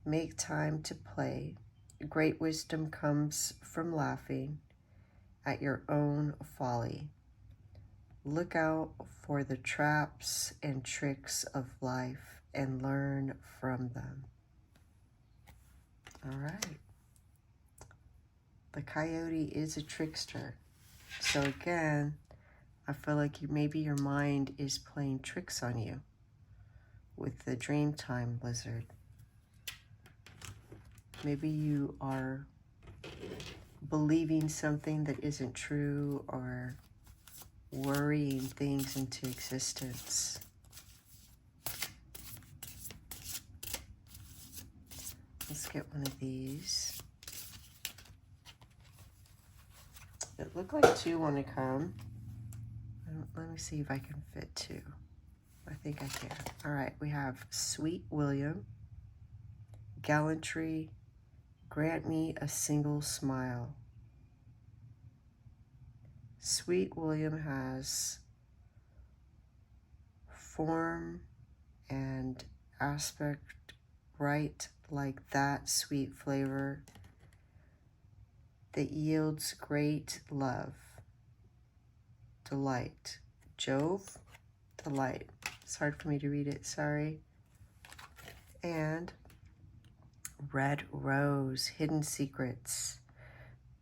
Make time to play. Great wisdom comes from laughing at your own folly. Look out for the traps and tricks of life and learn from them. All right. The coyote is a trickster. So again, I feel like maybe your mind is playing tricks on you with the Dreamtime lizard. Maybe you are believing something that isn't true or worrying things into existence. Let's get one of these. It looked like 2 want to come. Let me see if I can fit 2. I think I can. All right, we have Sweet William, Gallantry, Grant Me a Single Smile. Sweet William has form and aspect right like that sweet flavor that yields great love. Delight. Jove, delight. It's hard for me to read it, sorry. And Red Rose, hidden secrets.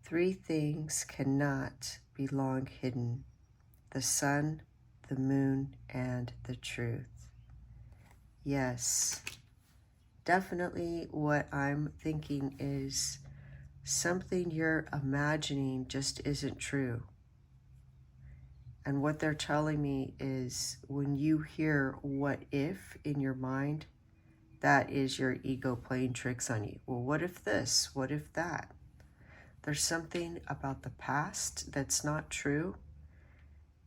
3 things cannot be long hidden: the sun, the moon, and the truth. Yes, definitely what I'm thinking is something you're imagining just isn't true. And what they're telling me is when you hear what if in your mind, that is your ego playing tricks on you. Well, what if this? What if that? There's something about the past that's not true.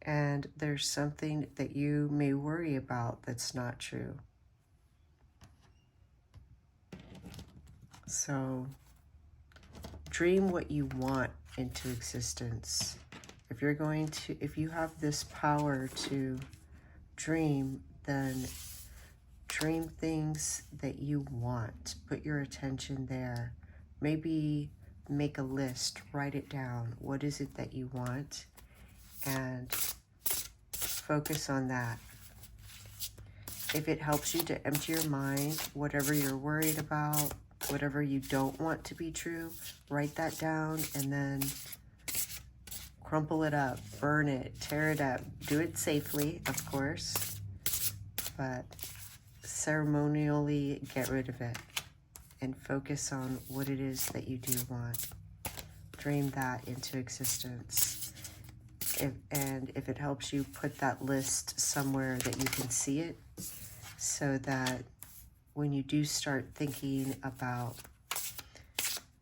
And there's something that you may worry about that's not true. So dream what you want into existence. If you have this power to dream, then dream things that you want. Put your attention there. Maybe make a list, write it down. What is it that you want? And focus on that. If it helps you to empty your mind, whatever you're worried about, whatever you don't want to be true, write that down and then crumple it up, burn it, tear it up. Do it safely, of course, but ceremonially get rid of it and focus on what it is that you do want. Dream that into existence. If it helps you, put that list somewhere that you can see it, so that when you do start thinking about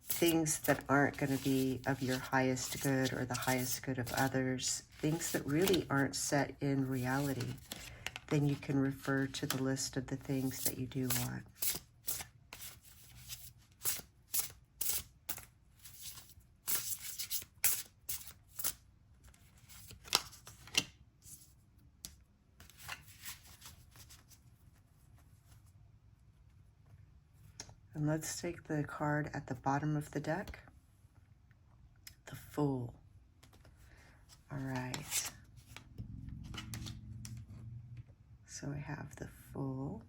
things that aren't going to be of your highest good or the highest good of others, things that really aren't set in reality, then you can refer to the list of the things that you do want. And let's take the card at the bottom of the deck, the Fool. All right. So I have the Fool.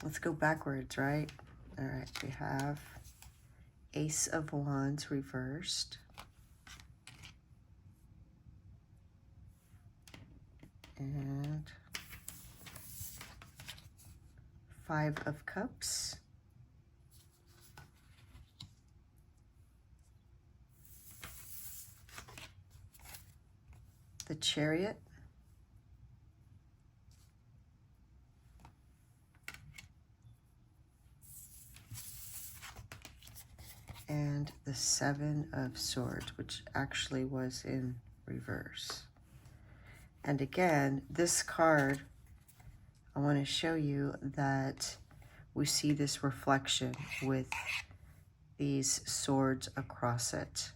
Let's go backwards, right? All right, we have Ace of Wands reversed. And 5 of Cups. The Chariot. And the 7 of Swords, which actually was in reverse. And again, this card, I want to show you that we see this reflection with these swords across it.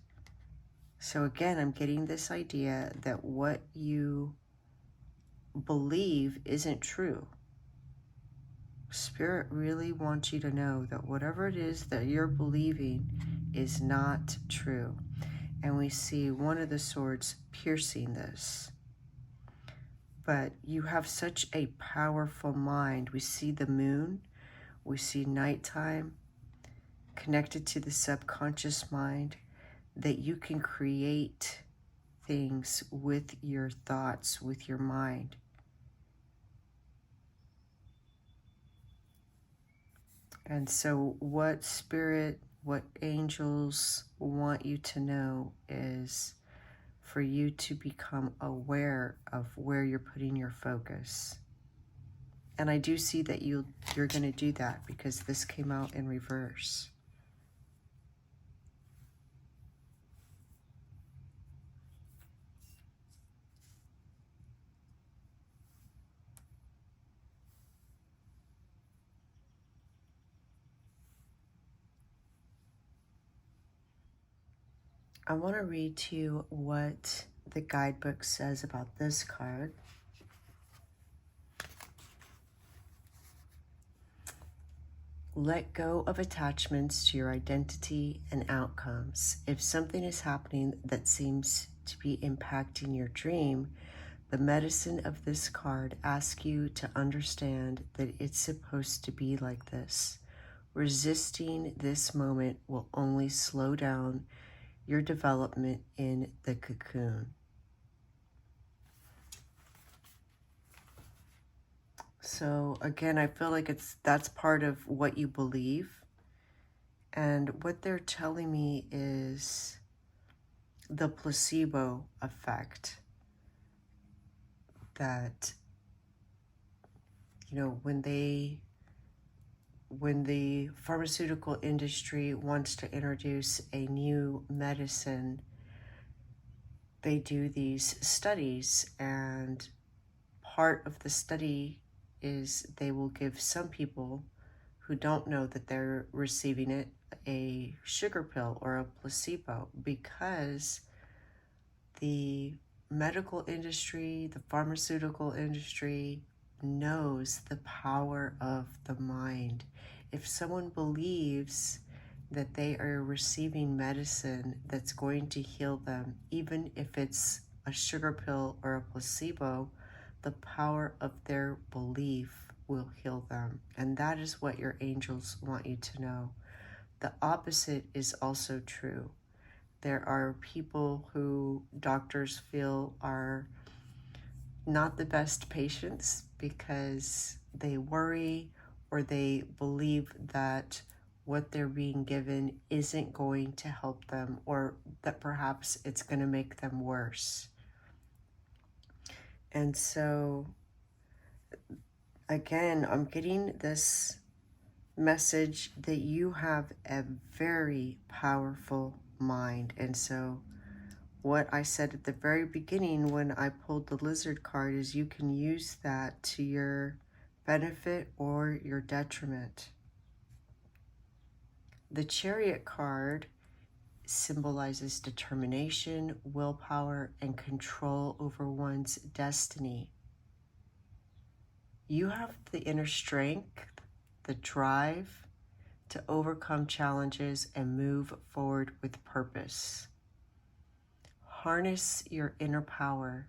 So again, I'm getting this idea that what you believe isn't true. Spirit really wants you to know that whatever it is that you're believing is not true. And we see one of the swords piercing this. But you have such a powerful mind. We see the moon, we see nighttime connected to the subconscious mind, that you can create things with your thoughts, with your mind. And so what Spirit, what angels want you to know is for you to become aware of where you're putting your focus. And I do see that you're going to do that because this came out in reverse. I want to read to you what the guidebook says about this card. Let go of attachments to your identity and outcomes. If something is happening that seems to be impacting your dream, the medicine of this card asks you to understand that it's supposed to be like this. Resisting this moment will only slow down your development in the cocoon. So again, I feel like that's part of what you believe. And what they're telling me is the placebo effect. That, you know, when the pharmaceutical industry wants to introduce a new medicine, they do these studies, and part of the study is they will give some people who don't know that they're receiving it a sugar pill or a placebo, because the medical industry, the pharmaceutical industry knows the power of the mind. If someone believes that they are receiving medicine that's going to heal them, even if it's a sugar pill or a placebo, the power of their belief will heal them. And that is what your angels want you to know. The opposite is also true. There are people who doctors feel are not the best patients because they worry or they believe that what they're being given isn't going to help them, or that perhaps it's going to make them worse. And so, again, I'm getting this message that you have a very powerful mind. And so what I said at the very beginning when I pulled the lizard card is you can use that to your benefit or your detriment. The Chariot card symbolizes determination, willpower, and control over one's destiny. You have the inner strength, the drive to overcome challenges and move forward with purpose. Harness your inner power.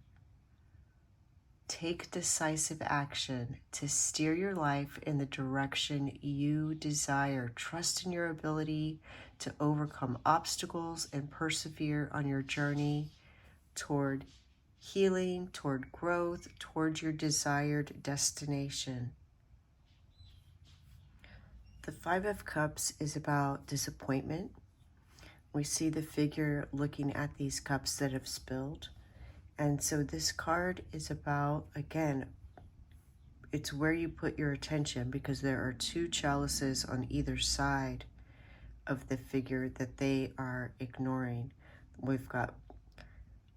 Take decisive action to steer your life in the direction you desire. Trust in your ability to overcome obstacles and persevere on your journey toward healing, toward growth, toward your desired destination. The Five of Cups is about disappointment. We see the figure looking at these cups that have spilled. And so this card is about, again, it's where you put your attention, because there are two chalices on either side of the figure that they are ignoring. We've got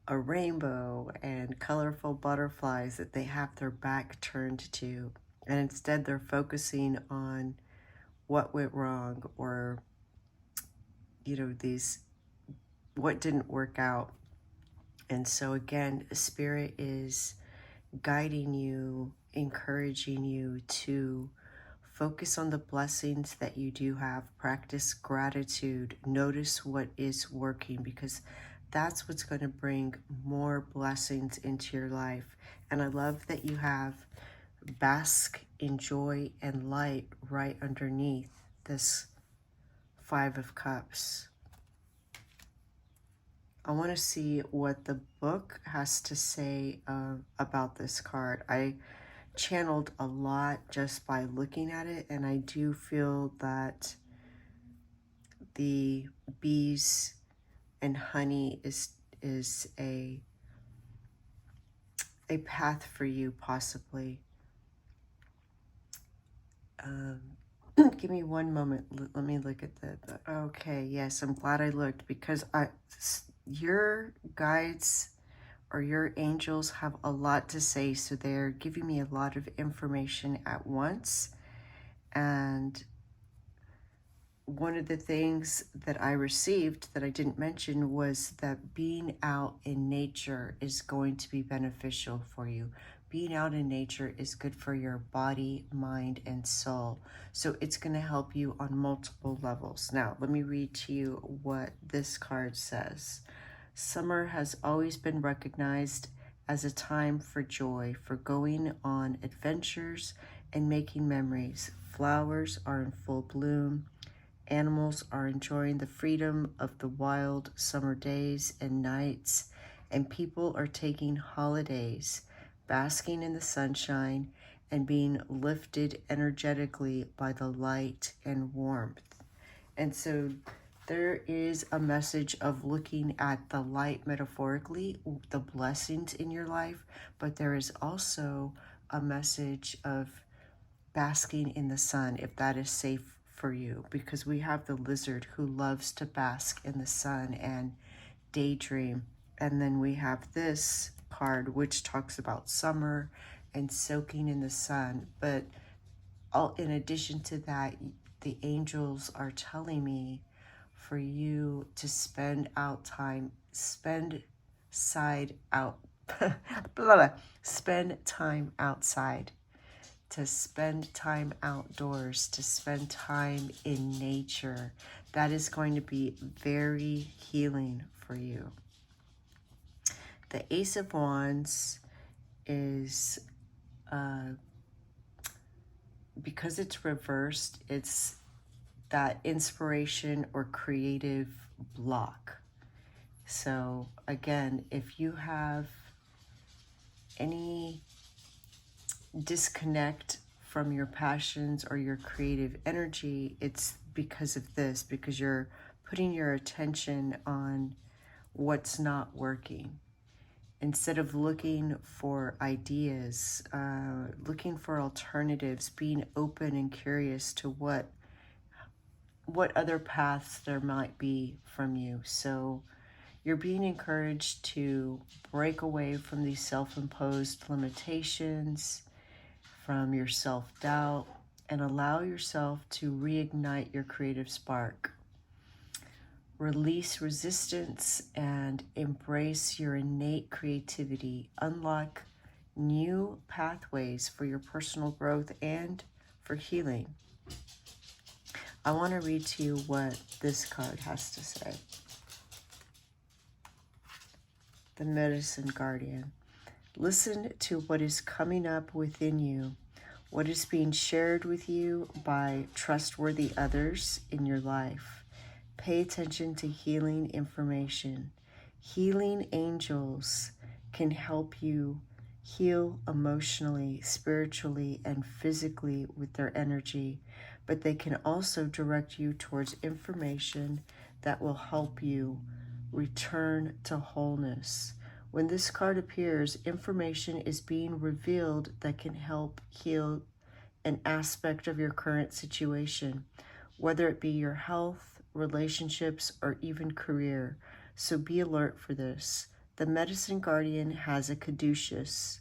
a rainbow and colorful butterflies that they have their back turned to. And instead they're focusing on what went wrong, or, you know, what didn't work out. And so again, Spirit is guiding you, encouraging you to focus on the blessings that you do have. Practice gratitude. Notice what is working, because that's what's going to bring more blessings into your life. And I love that you have bask in joy and light right underneath this Five of Cups. I want to see what the book has to say about this card. I channeled a lot just by looking at it, and I do feel that the bees and honey is a path for you, possibly. Give me one moment. Let me look at the okay, yes, I'm glad I looked, because your guides or your angels have a lot to say, so they're giving me a lot of information at once. And one of the things that I received that I didn't mention was that being out in nature is going to be beneficial for you. Being out in nature is good for your body, mind, and soul. So it's going to help you on multiple levels. Now, let me read to you what this card says. Summer has always been recognized as a time for joy, for going on adventures and making memories. Flowers are in full bloom. Animals are enjoying the freedom of the wild summer days and nights, and people are taking holidays, basking in the sunshine, and being lifted energetically by the light and warmth. And so there is a message of looking at the light metaphorically, the blessings in your life, but there is also a message of basking in the sun, if that is safe for you, because we have the lizard who loves to bask in the sun and daydream. And then we have this card which talks about summer and soaking in the sun. But in addition to that, the angels are telling me for you to spend time outside, to spend time outdoors, to spend time in nature. That is going to be very healing for you. The Ace of Wands is, because it's reversed, it's that inspiration or creative block. So again, if you have any disconnect from your passions or your creative energy, it's because of this, because you're putting your attention on what's not working. Instead of looking for ideas, looking for alternatives, being open and curious to what other paths there might be from you. So you're being encouraged to break away from these self-imposed limitations, from your self-doubt, and allow yourself to reignite your creative spark. Release resistance and embrace your innate creativity. Unlock new pathways for your personal growth and for healing. I want to read to you what this card has to say. The Medicine Guardian. Listen to what is coming up within you, what is being shared with you by trustworthy others in your life. Pay attention to healing information. Healing angels can help you heal emotionally, spiritually, and physically with their energy, but they can also direct you towards information that will help you return to wholeness. When this card appears, information is being revealed that can help heal an aspect of your current situation, whether it be your health, relationships, or even career. So be alert for this. The Medicine Guardian has a caduceus,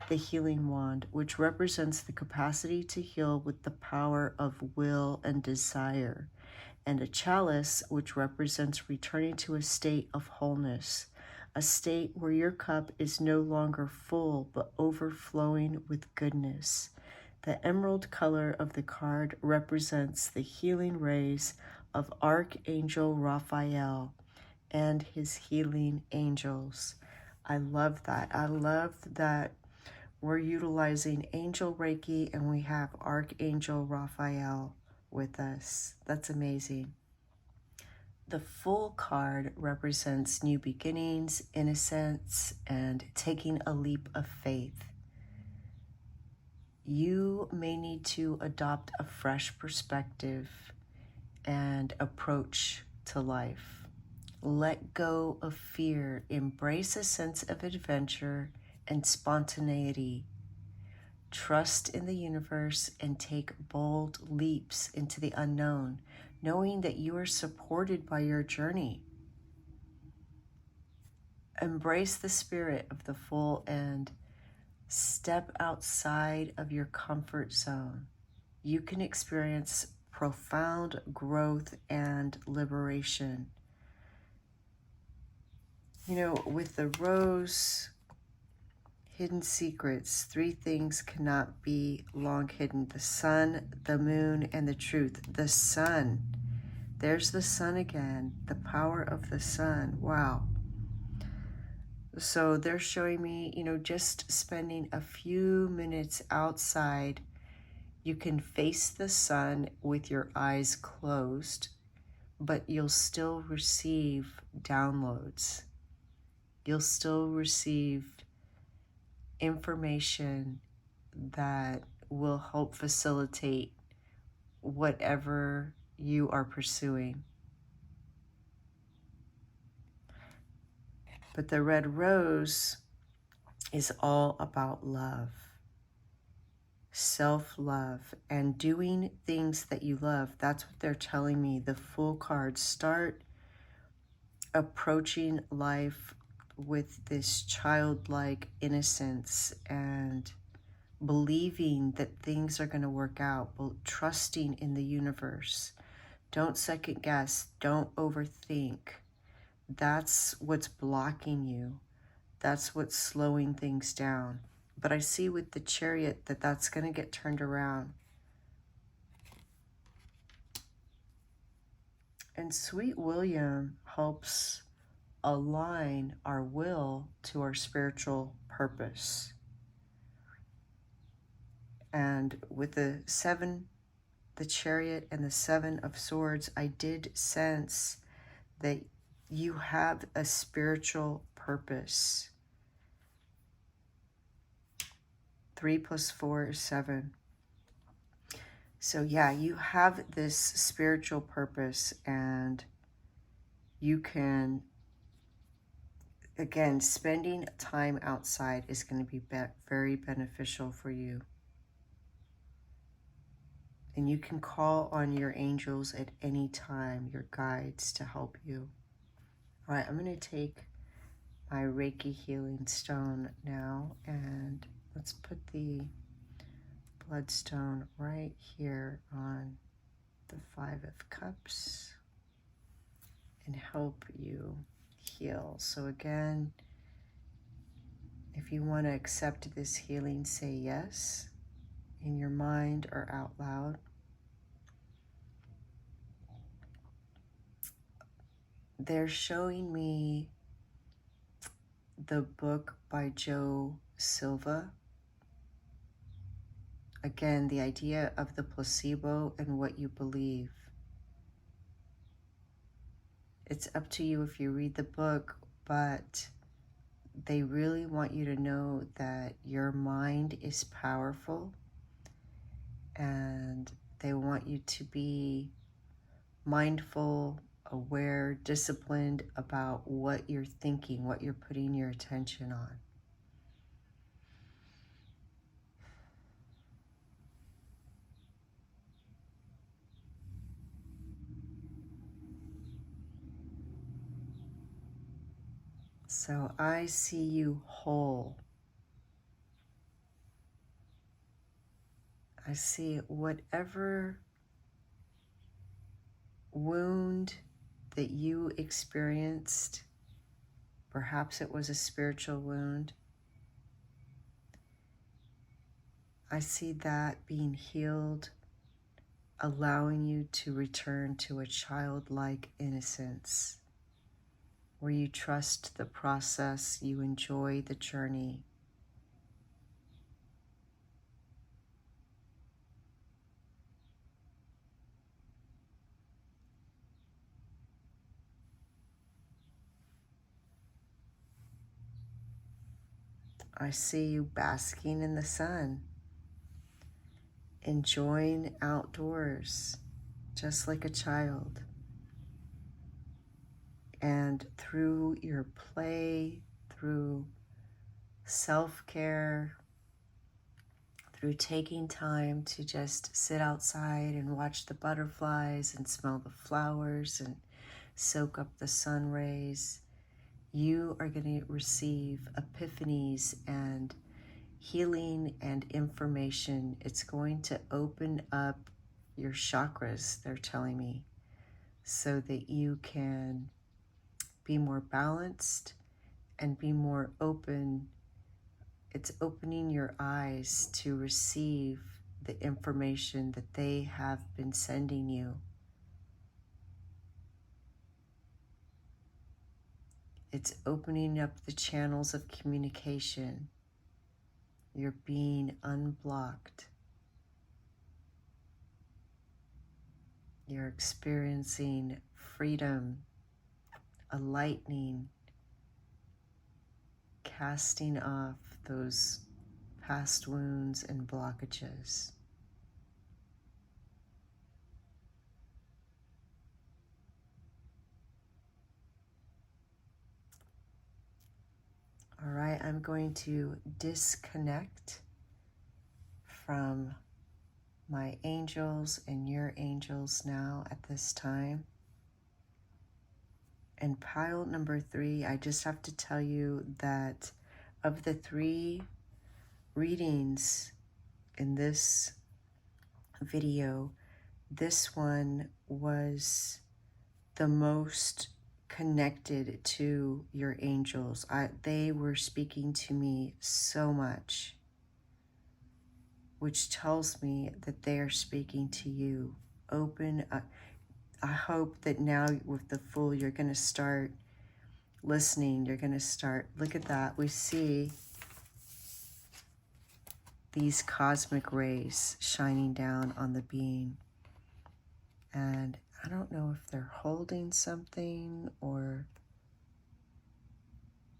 the healing wand, which represents the capacity to heal with the power of will and desire, and a chalice, which represents returning to a state of wholeness, a state where your cup is no longer full but overflowing with goodness. The emerald color of the card represents the healing rays of Archangel Raphael and his healing angels. I love that. I love that we're utilizing Angel Reiki and we have Archangel Raphael with us. That's amazing. The Fool card represents new beginnings, innocence, and taking a leap of faith. You may need to adopt a fresh perspective and approach to life. Let go of fear, embrace a sense of adventure and spontaneity. Trust in the universe and take bold leaps into the unknown, knowing that you are supported by your journey. Embrace the spirit of the Fool and step outside of your comfort zone. You can experience profound growth and liberation. You know, with the rose, hidden secrets, 3 things cannot be long hidden: the sun, the moon, and the truth. The sun, there's the sun again, the power of the sun. Wow. So they're showing me, you know, just spending a few minutes outside. You can face the sun with your eyes closed, but you'll still receive downloads. You'll still receive information that will help facilitate whatever you are pursuing. But the red rose is all about love, self-love, and doing things that you love. That's what they're telling me. The Fool card: start approaching life with this childlike innocence and believing that things are going to work out, trusting in the universe. Don't second guess, don't overthink. That's what's blocking you. That's what's slowing things down. But I see with the Chariot that that's going to get turned around. And Sweet William helps align our will to our spiritual purpose. And with the Chariot and the 7 of Swords, I did sense that you have a spiritual purpose. 3 + 4 is 7. So yeah, you have this spiritual purpose, and you can, again, spending time outside is going to be very beneficial for you. And you can call on your angels at any time, your guides, to help you. All right, I'm going to take my Reiki healing stone now, and let's put the bloodstone right here on the 5 of Cups and help you heal. So again, if you want to accept this healing, say yes in your mind or out loud. They're showing me the book by Joe Silva. Again, the idea of the placebo and what you believe. It's up to you if you read the book, but they really want you to know that your mind is powerful, and they want you to be mindful, aware, disciplined about what you're thinking, what you're putting your attention on. So I see you whole. I see whatever wound that you experienced, perhaps it was a spiritual wound. I see that being healed, allowing you to return to a childlike innocence, where you trust the process, you enjoy the journey. I see you basking in the sun, enjoying outdoors, just like a child. And through your play, through self-care, through taking time to just sit outside and watch the butterflies and smell the flowers and soak up the sun rays, you are going to receive epiphanies and healing and information. It's going to open up your chakras, they're telling me, so that you can be more balanced and be more open. It's opening your eyes to receive the information that they have been sending you. It's opening up the channels of communication. You're being unblocked. You're experiencing freedom, a lightning, casting off those past wounds and blockages. All right, I'm going to disconnect from my angels and your angels now at this time. And pile number 3, I just have to tell you that of the 3 readings in this video, this one was the most connected to your angels. They were speaking to me so much, which tells me that they are speaking to you. Open up. I hope that now with the Fool, you're going to start listening. You're going to start, look at that. We see these cosmic rays shining down on the being. And I don't know if they're holding something or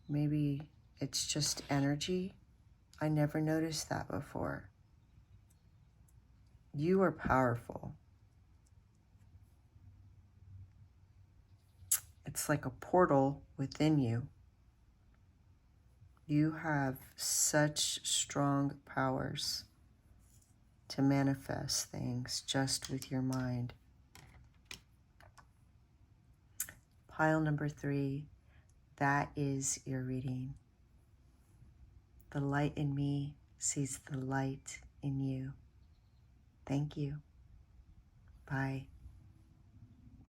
maybe it's just energy. I never noticed that before. You are powerful. It's like a portal within you. You have such strong powers to manifest things just with your mind. Pile number 3, that is your reading. The light in me sees the light in you. Thank you. Bye.